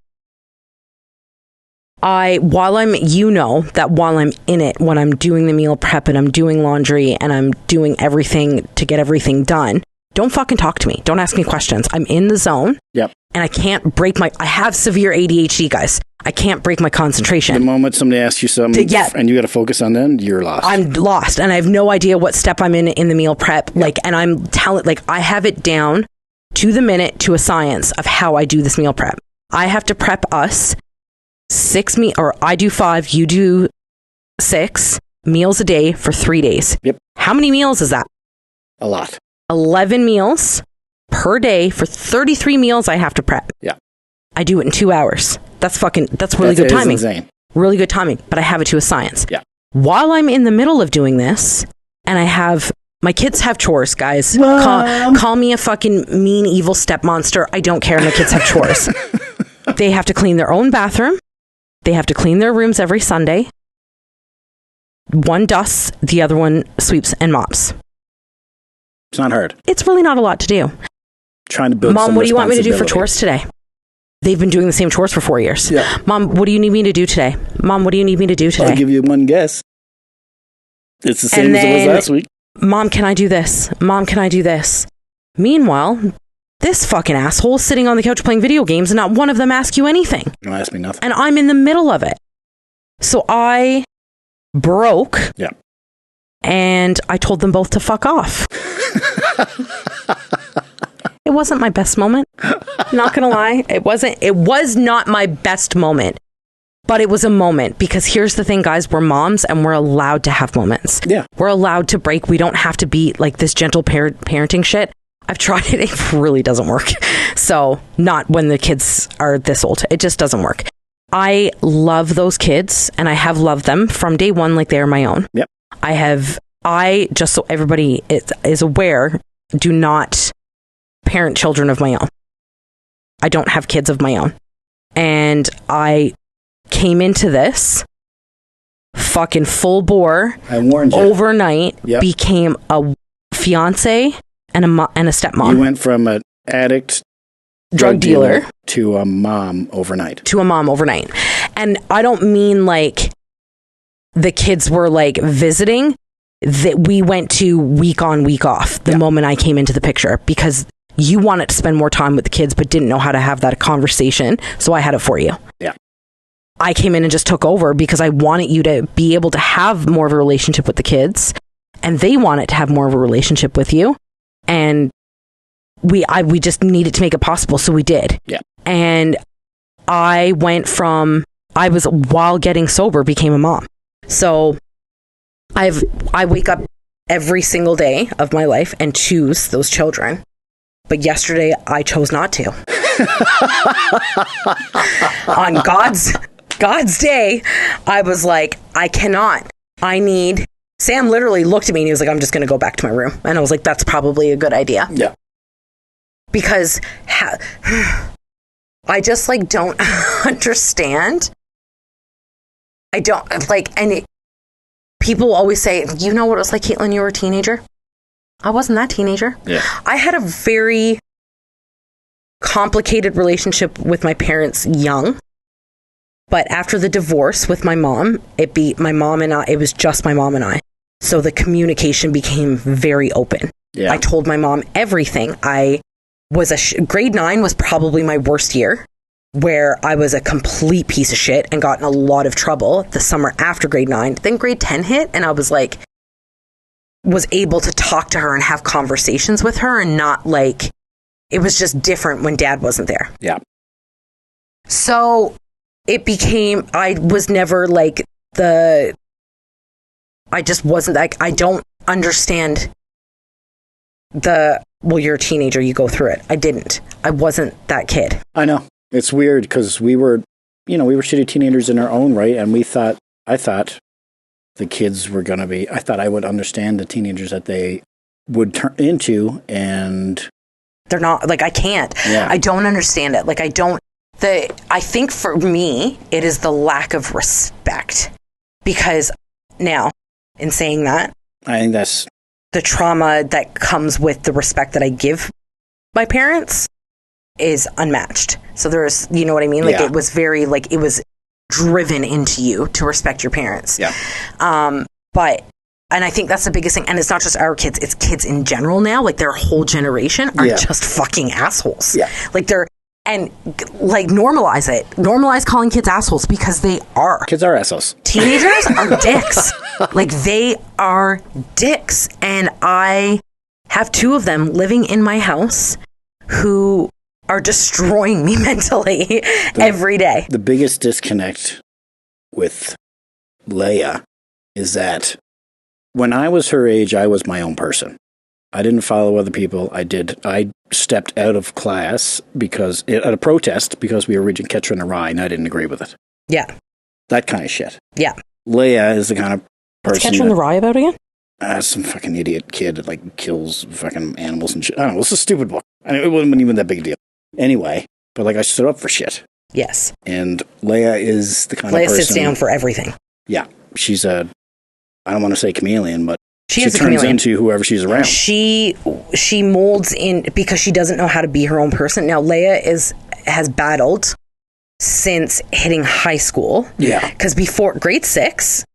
while I'm in it, when I'm doing the meal prep and I'm doing laundry and I'm doing everything to get everything done, don't fucking talk to me. Don't ask me questions. I'm in the zone. Yep. And I can't I have severe ADHD, guys. I can't break my concentration. The moment somebody asks you something and you got to focus on them, you're lost. I'm lost, and I have no idea what step I'm in the meal prep. Yep. And I'm I have it down to the minute, to a science of how I do this meal prep. I have to prep us 6 or I do 5, you do 6 meals a day for 3 days. Yep. How many meals is that? A lot. 11 meals per day for 33 meals I have to prep. Yeah. I do it in 2 hours. That's really good timing. Insane. Really good timing, but I have it to a science. Yeah. While I'm in the middle of doing this, and my kids have chores, guys. Call me a fucking mean, evil step monster. I don't care. My kids have chores. They have to clean their own bathroom. They have to clean their rooms every Sunday. One dusts, the other one sweeps and mops. It's not hard. It's really not a lot to do. Trying to build Mom, what do you want me to do for chores today? they've been doing the same chores for 4 years. Yeah. Mom, what do you need me to do today? Mom, what do you need me to do today? I'll give you one guess. It's the same as it was last week. Mom, can I do this? Mom, can I do this? Meanwhile, this fucking asshole is sitting on the couch playing video games and not one of them ask you anything. Don't ask me nothing. And I'm in the middle of it. So I broke. Yeah. And I told them both to fuck off. It wasn't my best moment. Not gonna lie. It was not my best moment. But it was a moment, because here's the thing, guys, we're moms and we're allowed to have moments. Yeah. We're allowed to break. We don't have to be like this gentle parenting shit. I've tried it. It really doesn't work. So not when the kids are this old. It just doesn't work. I love those kids and I have loved them from day one like they are my own. Yep. I just so everybody is aware, do not parent children of my own. I don't have kids of my own. And I came into this fucking full bore. I warned you. Overnight, Yep. became a fiance and a stepmom. You went from an addict, drug dealer to a mom overnight. And I don't mean like the kids were like visiting. That we went to week on, week off the moment I came into the picture, because you wanted to spend more time with the kids but didn't know how to have that conversation. So I had it for you. Yeah. I came in and just took over because I wanted you to be able to have more of a relationship with the kids, and they wanted to have more of a relationship with you. And we just needed to make it possible. So we did. Yeah. And I went from, while getting sober, became a mom. So I wake up every single day of my life and choose those children. But yesterday I chose not to. On God's day, I was like, I cannot. Sam literally looked at me and he was like, I'm just going to go back to my room. And I was like, that's probably a good idea. Yeah. Because I just like don't understand. I don't like, and people always say, you know what it was like, Caitlin, you were a teenager? I wasn't that teenager. Yeah. I had a very complicated relationship with my parents young. But after the divorce with my mom, it was just my mom and I. So the communication became very open. Yeah. I told my mom everything. Grade 9 was probably my worst year, where I was a complete piece of shit and got in a lot of trouble the summer after grade 9. Then grade 10 hit and I was able to talk to her and have conversations with her, and not like, it was just different when dad wasn't there. Yeah. So it became, I was never like I just wasn't like, I don't understand well, you're a teenager, you go through it. I didn't. I wasn't that kid. I know. It's weird because we were shitty teenagers in our own right, and I thought the kids were going to be, I thought I would understand the teenagers that they would turn into, and they're not, like, I can't. Yeah. I don't understand it. Like, I think for me, it is the lack of respect. Because now, in saying that, I think that's the trauma that comes with the respect that I give my parents is unmatched. So there's, you know what I mean? Like, It was very, like, it was driven into you to respect your parents. Yeah. And I think that's the biggest thing. And it's not just our kids, it's kids in general now. Like, their whole generation are just fucking assholes. Yeah. Like, normalize it. Normalize calling kids assholes, because they are. Kids are assholes. Teenagers are dicks. Like, they are dicks. And I have 2 of them living in my house who are destroying me mentally every day. The biggest disconnect with Leia is that when I was her age, I was my own person. I didn't follow other people. I stepped out of class at a protest because we were reading Catcher in the Rye and I didn't agree with it. Yeah. That kind of shit. Yeah. Leia is the kind of person. What's Catcher in the Rye about again? Some fucking idiot kid that like kills fucking animals and shit. I don't know. It's a stupid book. It wasn't even that big a deal. Anyway, but like I stood up for shit. Yes. And Leia is the kind of person. Leia sits down for everything. Yeah. She's I don't want to say chameleon, but she turns into whoever she's around. She molds in because she doesn't know how to be her own person. Now, Leia is has battled since hitting high school. Yeah. Because before grade 6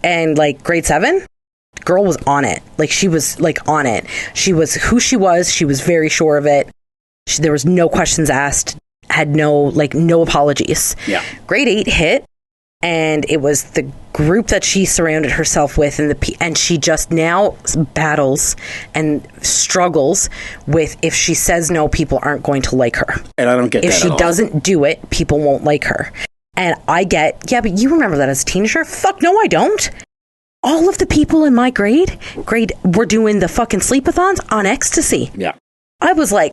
and like grade 7, girl was on it. Like she was like on it. She was who she was. She was very sure of it. There was no questions asked, had no apologies. Yeah. Grade 8 hit, and it was the group that she surrounded herself with, and she just now battles and struggles with, if she says no, people aren't going to like her. And I don't get that If at she all. doesn't do it, people won't like her. And I get, yeah, but you remember that as a teenager? Fuck no, I don't. All of the people in my grade were doing the fucking sleepathons on ecstasy. Yeah. I was like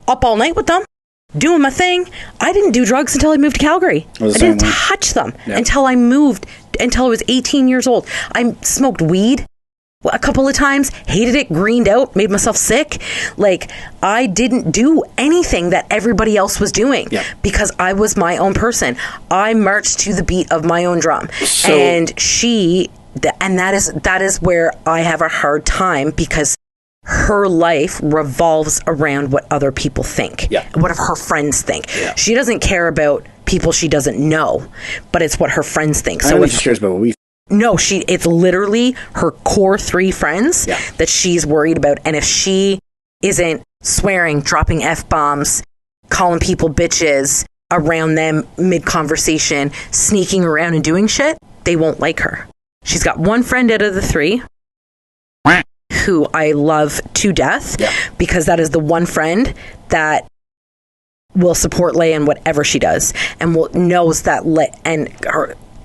up all night with them, doing my thing. I didn't do drugs until I moved to Calgary. I didn't touch them until I was 18 years old. I smoked weed a couple of times, hated it, greened out, made myself sick. Like, I didn't do anything that everybody else was doing because I was my own person. I marched to the beat of my own drum. And that is where I have a hard time, because her life revolves around what other people think. What if her friends think? She doesn't care about people she doesn't know, but it's what her friends think. So she cares about what we. No, it's literally her core 3 friends that she's worried about. And if she isn't swearing, dropping F-bombs, calling people bitches around them mid-conversation, sneaking around and doing shit, they won't like her. She's got one friend out of the 3 who I love to death, because that is the one friend that will support Leia in whatever she does, and knows that and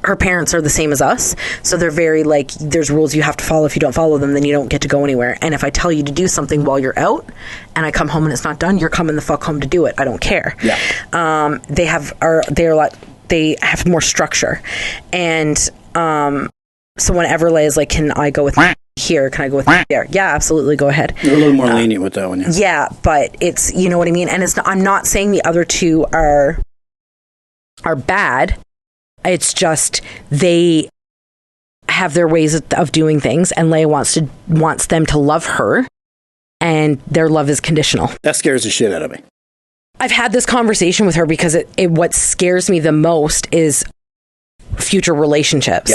her parents are the same as us, so they're very like, there's rules you have to follow. If you don't follow them, then you don't get to go anywhere. And if I tell you to do something while you're out and I come home and it's not done, you're coming the fuck home to do it. I don't care. They have more structure, and so whenever Leia's like, can I go with here? Can I go with there? Yeah, absolutely. Go ahead. You're a little more lenient with that one. Yeah, but it's, you know what I mean? And I'm not saying the other 2 are bad. It's just they have their ways of doing things, and Leia wants them to love her, and their love is conditional. That scares the shit out of me. I've had this conversation with her because what scares me the most is future relationships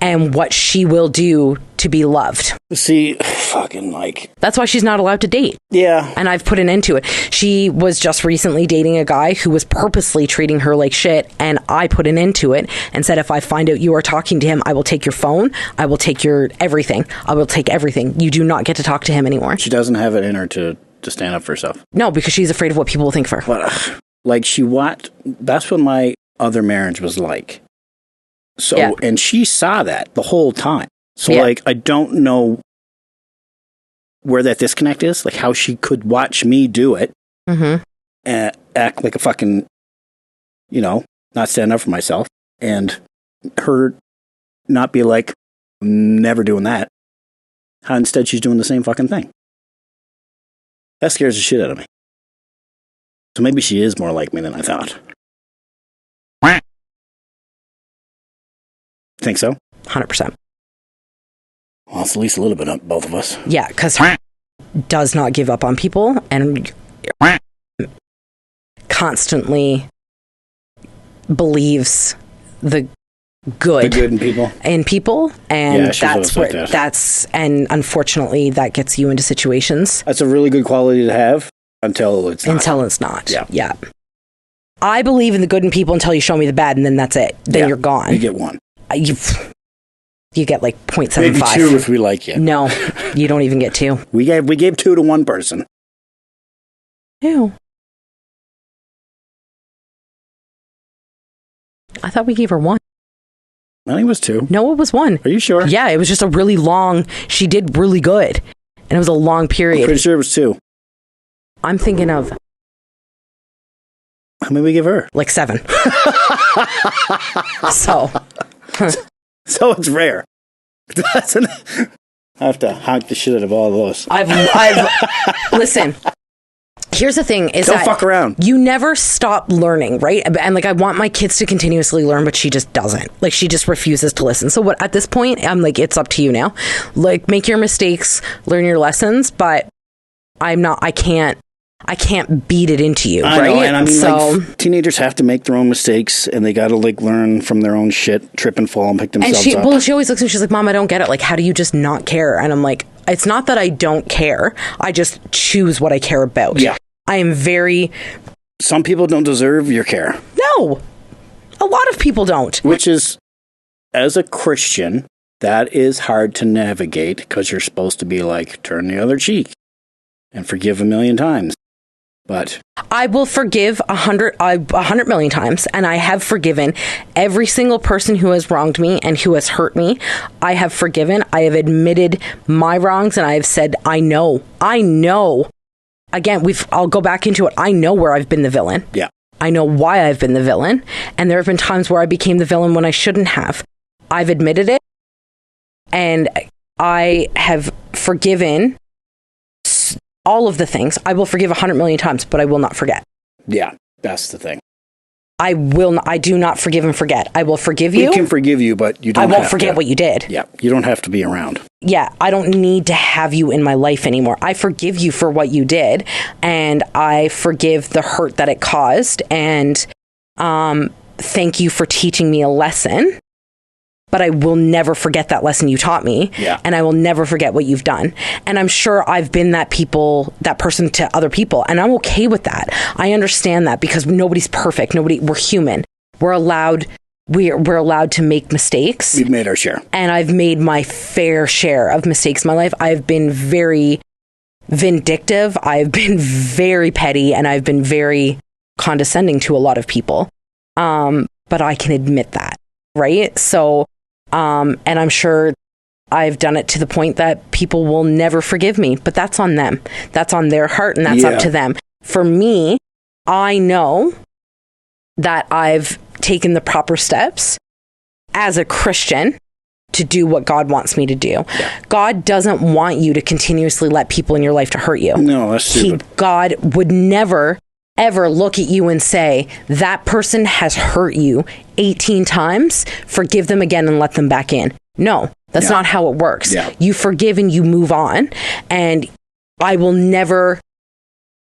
and what she will do to be loved. See, fucking like... That's why she's not allowed to date. Yeah. And I've put an end to it. She was just recently dating a guy who was purposely treating her like shit, and I put an end to it and said, if I find out you are talking to him, I will take your phone, I will take your everything. I will take everything. You do not get to talk to him anymore. She doesn't have it in her to stand up for herself. No, because she's afraid of what people will think of her. But, like, that's what my other marriage was like. So, and she saw that the whole time. So, like, I don't know where that disconnect is. Like, how she could watch me do it and act like a fucking, not stand up for myself, and her not be like, never doing that. How instead she's doing the same fucking thing. That scares the shit out of me. So maybe she is more like me than I thought. Think so? 100%. Well, it's at least a little bit up, both of us. Yeah, because does not give up on people and constantly believes the good in people, and and unfortunately that gets you into situations. That's a really good quality to have until it's not. Yeah. I believe in the good in people until you show me the bad, and then that's it. Then you're gone. You get 1. You get like 0.75. Maybe 2 if we like you. No, you don't even get 2. We gave 2 to one person. Ew. I thought we gave her 1. I think it was 2. No, it was 1. Are you sure? Yeah, it was just a really long. She did really good, and it was a long period. I'm pretty sure it was 2. I'm thinking of. How many we give her? Like 7. So it's rare. I have to honk the shit out of all those. I've listen. Here's the thing: don't fuck around. You never stop learning, right? And like, I want my kids to continuously learn, but she just doesn't. Like, she just refuses to listen. So at this point, I'm like, it's up to you now. Like, make your mistakes, learn your lessons, but I can't I can't beat it into you, I right? know, and I mean, so, like, teenagers have to make their own mistakes, and they got to like learn from their own shit, trip and fall, and pick themselves up. she always looks at me. She's like, "Mom, I don't get it. Like, how do you just not care?" And I'm like, "It's not that I don't care. I just choose what I care about." Yeah. I am very. Some people don't deserve your care. No, a lot of people don't. Which is, as a Christian, that is hard to navigate because you're supposed to be like, turn the other cheek and forgive 1,000,000 times. But I will forgive 100 million times, and I have forgiven every single person who has wronged me and who has hurt me. I have forgiven. I have admitted my wrongs, and I have said, I know. Again, I'll go back into it. I know where I've been the villain. yeah, I know why I've been the villain, and there have been times where I became the villain when I shouldn't have. I've admitted it, and I have forgiven all of the things. I will forgive 100 million times, but I will not forget. yeah, that's the thing. I do not forgive and forget. I will forgive you. We can forgive you, but you don't I won't have forget to. what you did. Yeah, you don't have to be around. Yeah, I don't need to have you in my life anymore. I forgive you for what you did, and I forgive the hurt that it caused, and thank you for teaching me a lesson. But I will never forget that lesson you taught me. Yeah. And I will never forget what you've done. And I'm sure I've been that person to other people. And I'm okay with that. I understand that because nobody's perfect. We're human. We're allowed to make mistakes. We've made our share. And I've made my fair share of mistakes in my life. I've been very vindictive. I've been very petty, and I've been very condescending to a lot of people. But I can admit that. Right. So, and I'm sure I've done it to the point that people will never forgive me, but that's on them. That's on their heart, and that's up to them. For me, I know that I've taken the proper steps as a Christian to do what God wants me to do. Yeah. God doesn't want you to continuously let people in your life to hurt you. No, that's stupid. God would never ever look at you and say, that person has hurt you 18 times, forgive them again and let them back in. No, that's not how it works. Yeah. You forgive and you move on. And I will never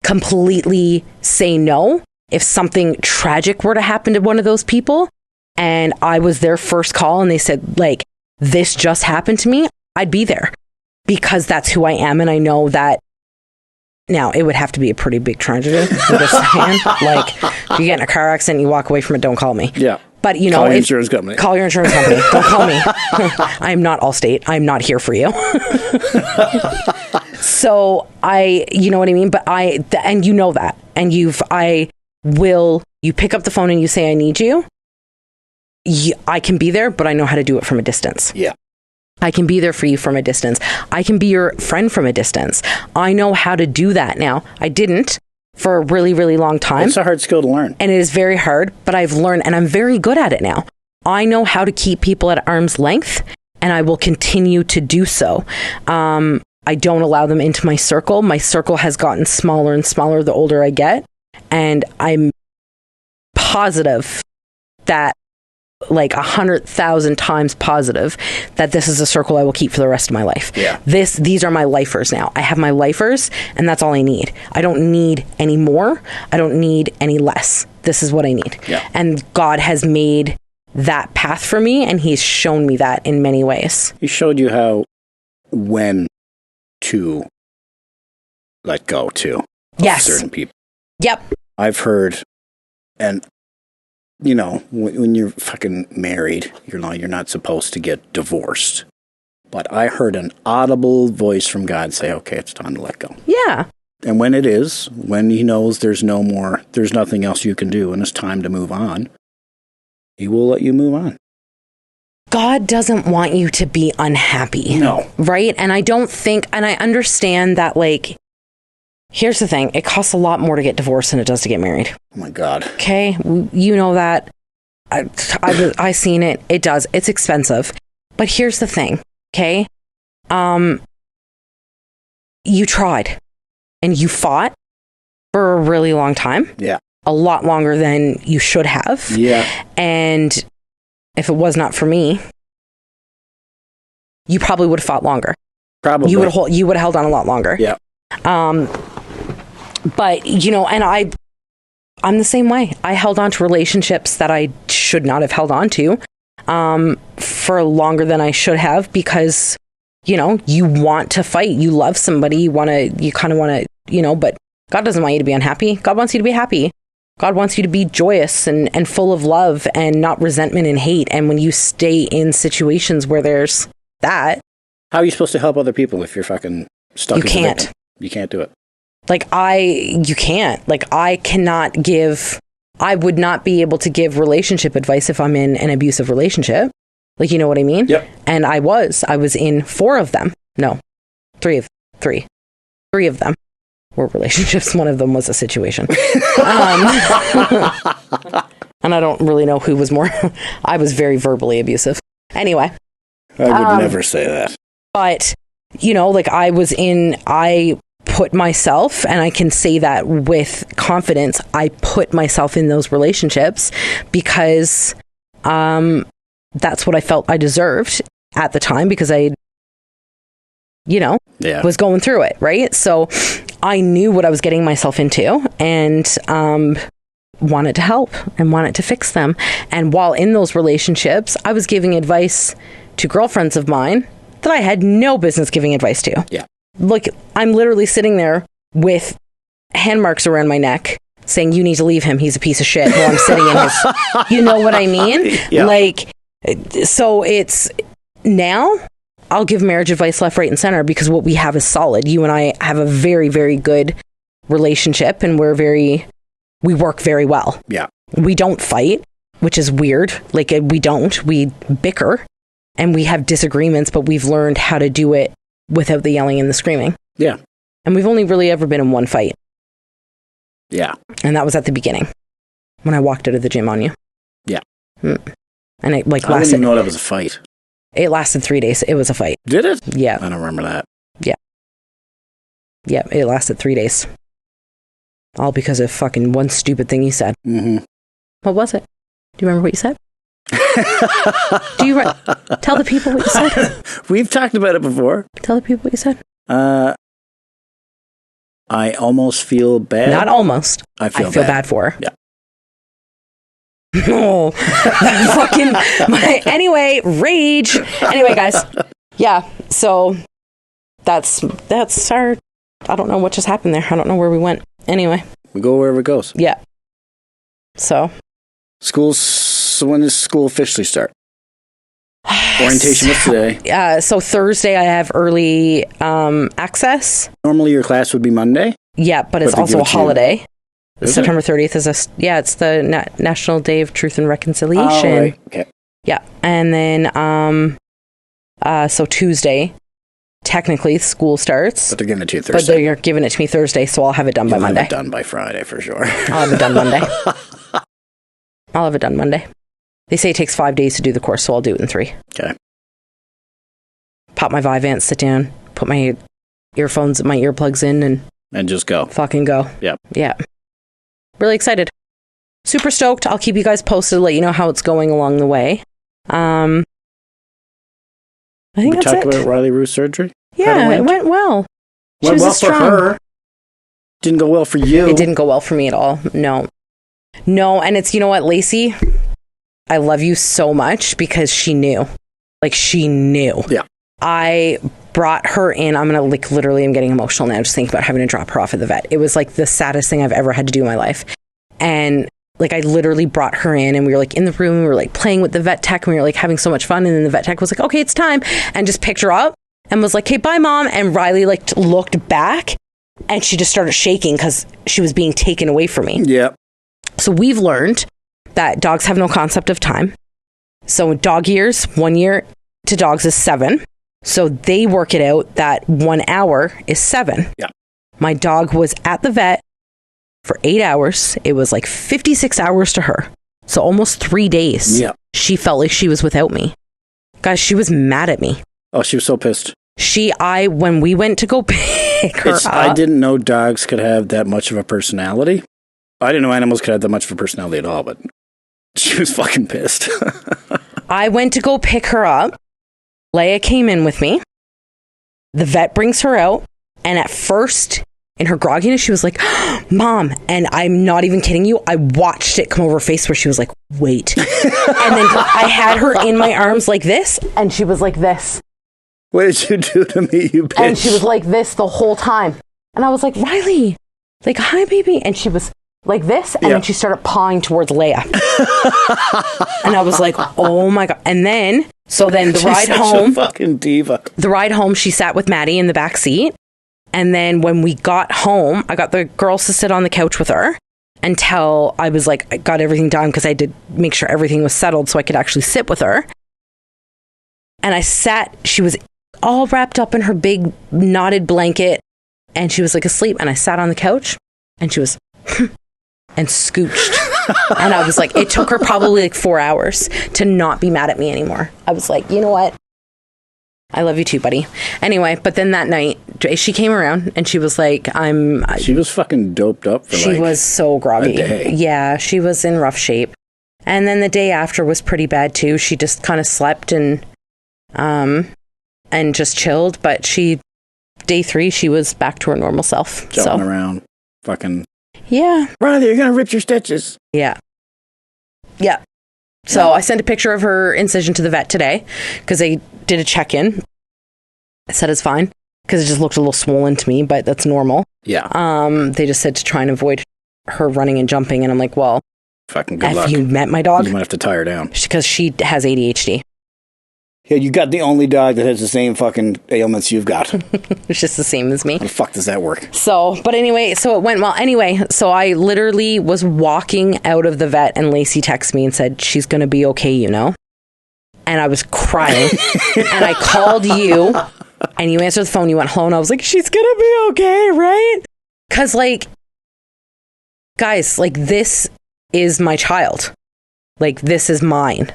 completely say no if something tragic were to happen to one of those people and I was their first call and they said, like, this just happened to me, I'd be there because that's who I am. And I know that. Now, it would have to be a pretty big tragedy. I'm just saying. Like, if you get in a car accident and you walk away from it, don't call me. Yeah. But, you know, call your insurance company. Call your insurance company. Don't call me. I am not Allstate. I'm not here for you. So you know what I mean? But and you know that. And you pick up the phone and you say, I need you. I can be there, but I know how to do it from a distance. Yeah. I can be there for you from a distance. I can be your friend from a distance. I know how to do that now. I didn't for a really, really long time. It's a hard skill to learn. And it is very hard, but I've learned and I'm very good at it now. I know how to keep people at arm's length, and I will continue to do so. I don't allow them into my circle. My circle has gotten smaller and smaller the older I get. And I'm positive that, like 100,000 times positive, that this is a circle I will keep for the rest of my life. Yeah. These are my lifers now. I have my lifers, and that's all I need. I don't need any more. I don't need any less. This is what I need. Yeah. And God has made that path for me, and He's shown me that in many ways. He showed you when to let go to of certain people. Yep. I've heard, and you know, when you're fucking married, you're not supposed to get divorced. But I heard an audible voice from God say, okay, it's time to let go. Yeah. And when He knows there's nothing else you can do, and it's time to move on, He will let you move on. God doesn't want you to be unhappy. No. Right? And I don't think, and I understand that, like, here's the thing. It costs a lot more to get divorced than it does to get married. Oh my God. Okay? You know that. I've seen it. It does. It's expensive. But here's the thing. Okay? You tried. And you fought for a really long time. Yeah. A lot longer than you should have. Yeah. And if it was not for me, you probably would have fought longer. Probably. You would have held on a lot longer. Yeah. But, you know, and I'm the same way. I held on to relationships that I should not have held on to for longer than I should have because, you know, you want to fight. You love somebody. You kind of want to, you know, but God doesn't want you to be unhappy. God wants you to be happy. God wants you to be joyous and full of love and not resentment and hate. And when you stay in situations where there's that. How are you supposed to help other people if you're fucking stuck? You can't. You can't do it. Like you can't. Like I would not be able to give relationship advice if I'm in an abusive relationship. Like, you know what I mean? Yep. And I was in 4 of them. No, 3 of them were relationships. One of them was a situation. And I don't really know who was more. I was very verbally abusive. Anyway. I would never say that. But, you know, like I put myself, and I can say that with confidence, I put myself in those relationships because that's what I felt I deserved at the time because I, you know, was going through it, right? So I knew what I was getting myself into and wanted to help and wanted to fix them. And while in those relationships, I was giving advice to girlfriends of mine that I had no business giving advice to. Yeah. Look, I'm literally sitting there with hand marks around my neck saying, you need to leave him. He's a piece of shit. While I'm sitting in his, you know what I mean? Yeah. Like, so it's now I'll give marriage advice left, right, and center because what we have is solid. You and I have a very, very good relationship and we work very well. Yeah. We don't fight, which is weird. Like we bicker and we have disagreements, but we've learned how to do it without the yelling and the screaming. Yeah. And we've only really ever been in one fight. Yeah. And that was at the beginning when I walked out of the gym on you. Yeah. And it I didn't even know that was a fight. It lasted 3 days. It was a fight. Did it? Yeah. I don't remember that. Yeah. Yeah, it lasted 3 days. All because of fucking one stupid thing you said. Mm-hmm. What was it? Do you remember what you said? Tell the people what you said. We've talked about it before. Tell the people what you said. I almost feel bad. Not almost. I feel bad for her. Yeah. Oh, anyway, rage. Anyway, guys. Yeah. So that's our, I don't know what just happened there. I don't know where we went. Anyway. We go wherever it goes. Yeah. So. So when does school officially start? Orientation was today. So Thursday I have early access. Normally your class would be Monday. Yeah, but it's also a holiday. Is September 30th is it's the National Day of Truth and Reconciliation. Oh, right. Okay. Yeah, and then so Tuesday, technically school starts. But they're giving it to you But Thursday. they're giving it to me Thursday, so I'll have it done by Monday. Have it done by Friday for sure. I'll have it done Monday. I'll have it done Monday. They say it takes 5 days to do the course, so I'll do it in 3. Okay. Pop my Vyvanse, sit down, put my earplugs in, and just go. Fucking go. Yep. Yeah. Really excited. Super stoked. I'll keep you guys posted, let you know how it's going along the way. I think we that's talked it. about Riley Rue's surgery? Yeah, it went well. Went well for her. Didn't go well for you. It didn't go well for me at all. No, and it's, you know what, Lacey? I love you so much because she knew. Like, she knew. Yeah. I brought her in. I'm getting emotional now just thinking about having to drop her off at the vet. It was like the saddest thing I've ever had to do in my life. And like, I literally brought her in and we were like in the room, we were like playing with the vet tech and we were like having so much fun. And then the vet tech was like, okay, it's time. And just picked her up and was like, okay, bye, Mom. And Riley like looked back and she just started shaking because she was being taken away from me. Yeah. So we've learned that dogs have no concept of time. So dog years, 1 year to dogs is 7. So they work it out that 1 hour is 7. Yeah. My dog was at the vet for 8 hours. It was like 56 hours to her. So almost 3 days. Yeah. She felt like she was without me. Guys, she was mad at me. Oh, she was so pissed. When we went to go pick her up. I didn't know dogs could have that much of a personality. I didn't know animals could have that much of a personality at all, but she was fucking pissed. I went to go pick her up. Leia came in with me. The vet brings her out. And at first, in her grogginess, she was like, Mom, and I'm not even kidding you, I watched it come over her face where she was like, wait. And then I had her in my arms like this, and she was like this. What did you do to me, you bitch? And she was like this the whole time. And I was like, Riley, like, hi, baby. And she was like this, and then she started pawing towards Leia. And I was like, oh my God. And then, the ride home. A fucking diva. The ride home, she sat with Maddie in the back seat. And then when we got home, I got the girls to sit on the couch with her until I was like, I got everything done because I did make sure everything was settled so I could actually sit with her. And I sat, she was all wrapped up in her big knotted blanket and she was like asleep. And I sat on the couch and she was and scooched. And I was like, it took her probably like 4 hours to not be mad at me anymore. I was like, you know what? I love you too, buddy. Anyway, but then that night, she came around and she was like, She was fucking doped up for she was so groggy. a day. Yeah, she was in rough shape. And then the day after was pretty bad too. She just kind of slept and just chilled. But day 3, she was back to her normal self. Jumping around. Fucking. Yeah. Riley, you're going to rip your stitches. Yeah. Yeah. So I sent a picture of her incision to the vet today because they did a check-in. I said it's fine because it just looked a little swollen to me, but that's normal. Yeah. They just said to try and avoid her running and jumping, and I'm like, well, fucking good if luck. you met my dog, You might have to tie her down. because she has ADHD. Yeah, you got the only dog that has the same fucking ailments you've got. How It's just the same as me. the fuck does that work? So, but anyway, so it went well. Anyway, so I literally was walking out of the vet and Lacey texted me and said, she's going to be okay, you know? And I was crying. And I called you and you answered the phone. You went hello. And I was like, she's going to be okay, right? Because, like, guys, like, this is my child. Like, this is mine.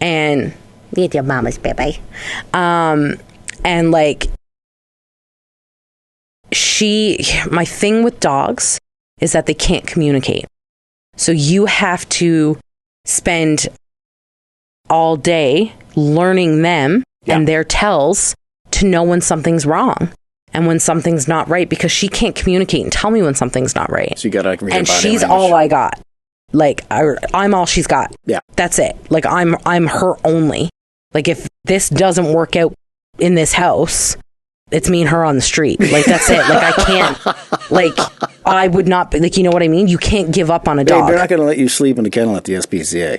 And it's your mama's baby. And, like, my thing with dogs is that they can't communicate. So you have to spend all day learning them and their tells to know when something's wrong and when something's not right, because she can't communicate and tell me when something's not right. So you got to read And her body she's language. all I got. Like, I'm all she's got. Yeah. That's it. Like, I'm her only. Like, if this doesn't work out in this house, it's me and her on the street. Like, that's it. Like, I can't, like, I would not be, like, you know what I mean? You can't give up on a dog. They're not going to let you sleep in the kennel at the SPCA.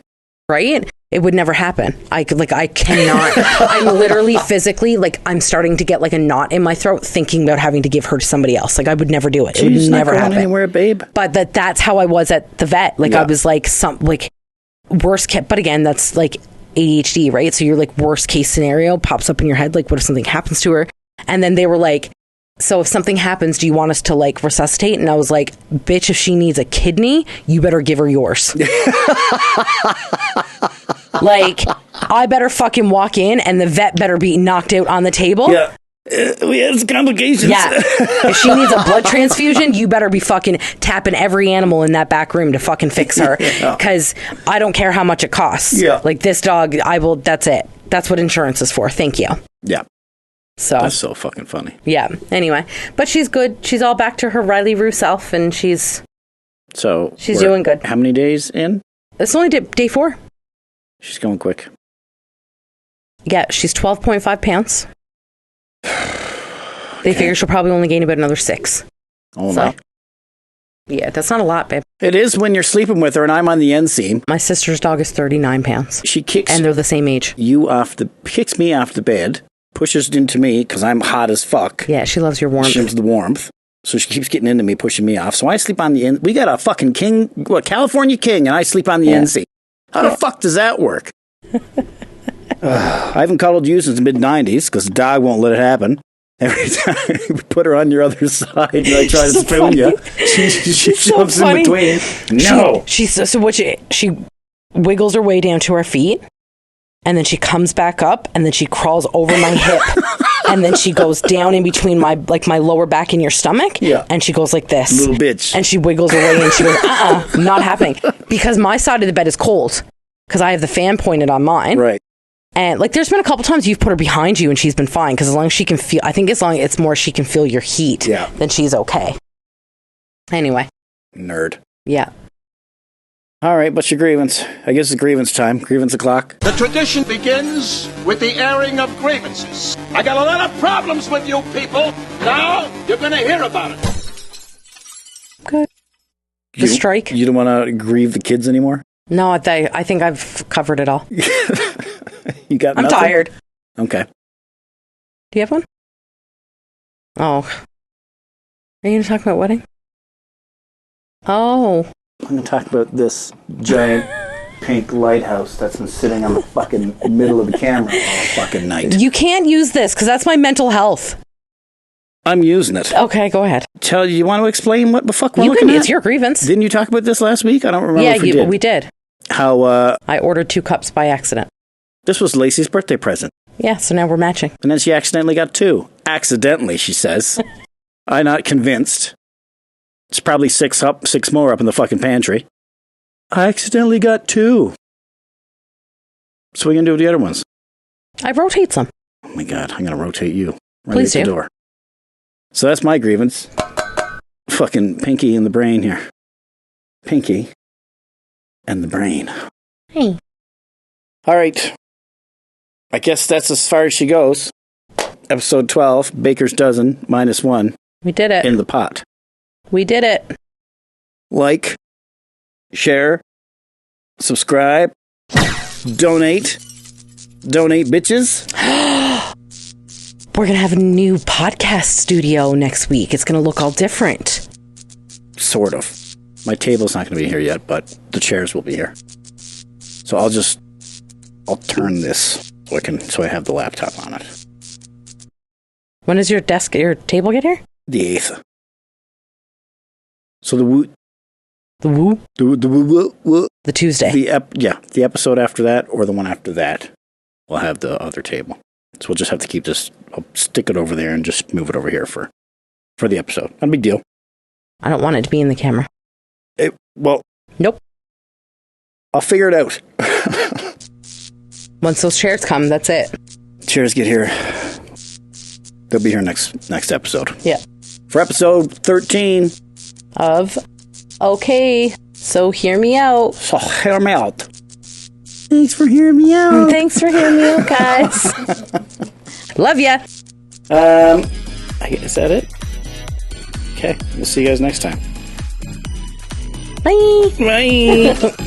Right? It would never happen. I cannot. I'm literally physically, like, I'm starting to get like a knot in my throat thinking about having to give her to somebody else. Like, I would never do it. It would She's never not going happen. anywhere, babe. But that's how I was at the vet. Like, Yeah. I was like, worst case, but again, that's like ADHD, right? So you're like, worst case scenario pops up in your head. Like, what if something happens to her? And then they were like, so if something happens, do you want us to like resuscitate? And I was like, bitch, if she needs a kidney, you better give her yours. Like, I better fucking walk in and the vet better be knocked out on the table. Yeah. We had some complications. Yeah. If she needs a blood transfusion, you better be fucking tapping every animal in that back room to fucking fix her. Because I don't care how much it costs. Yeah. Like, this dog, that's it. That's what insurance is for. Thank you. Yeah. So, That's so fucking funny. yeah. Anyway. But she's good. She's all back to her Riley Roo self, and she's She's doing good. How many days in? It's only day 4. She's going quick. Yeah, she's 12.5 pounds. They figure she'll probably only gain about another 6. Oh, So, my. yeah, that's not a lot, babe. It is when you're sleeping with her and I'm on the end seam. My sister's dog is 39 pounds. She kicks And they're the same age. kicks me off the bed, pushes it into me because I'm hot as fuck. Yeah, she loves your warmth. She loves the warmth. So she keeps getting into me, pushing me off. So I sleep on the end. We got a fucking California king, and I sleep on the end seat. How the fuck does that work? I haven't cuddled you since the mid-90s because the dog won't let it happen. Every time we put her on your other side and I try to spoon you, she jumps in between. No. She wiggles her way down to her feet, and then she comes back up, and then she crawls over my hip, and then she goes down in between my lower back and your stomach, and she goes like this. Little bitch. And she wiggles her way, and she goes, not happening. Because my side of the bed is cold, because I have the fan pointed on mine. Right. And like, there's been a couple times you've put her behind you and she's been fine because as long as she can feel, I think as long as it's more she can feel your heat, then she's okay. Anyway. Nerd. Yeah. All right, what's your grievance? I guess it's grievance time. Grievance o'clock. The tradition begins with the airing of grievances. I got a lot of problems with you people. Now you're going to hear about it. Good. The strike? You don't want to grieve the kids anymore? No, I think I've covered it all. You got I'm nothing? tired. Okay. Do you have one? Oh. Are you going to talk about wedding? Oh. I'm going to talk about this giant pink lighthouse that's been sitting on the fucking middle of the camera all fucking night. You can't use this because that's my mental health. I'm using it. Okay, go ahead. You want to explain what the fuck we're You looking can, at? it's your grievance. Didn't you talk about this last week? I don't remember if we did. We did. How, I ordered 2 cups by accident. this was Lacey's birthday present. Yeah, so now we're matching. And then she accidentally got 2. Accidentally, she says. I'm not convinced. It's probably 6 more up in the fucking pantry. I accidentally got 2. So what are you going to do with the other ones? I rotate some. Oh my God, I'm going to rotate you. Right Please at the do. door. So that's my grievance. Fucking Pinky in the brain here. Pinky and the brain. Hey. All right. I guess that's as far as she goes. Episode 12, Baker's Dozen, -1. We did it. In the pot. We did it. Like, share, subscribe, donate, bitches. We're going to have a new podcast studio next week. It's going to look all different. Sort of. My table's not going to be here yet, but the chairs will be here. So I'll turn this so I have the laptop on it. When does your table get here? The 8th. So the woo. The woo? The Tuesday. The episode after that or the one after that, we'll have the other table. So we'll just have to keep this. I'll stick it over there and just move it over here for the episode. Not a big deal. I don't want it to be in the camera. Nope. I'll figure it out. Once those chairs come, that's it. Chairs get here. They'll be here next episode. Yeah. For episode 13 of Okay, so hear me out. So hear me out. Thanks for hearing me out. Thanks for hearing me out, guys. Love ya. Is that it? Okay, we'll see you guys next time. Bye. Bye.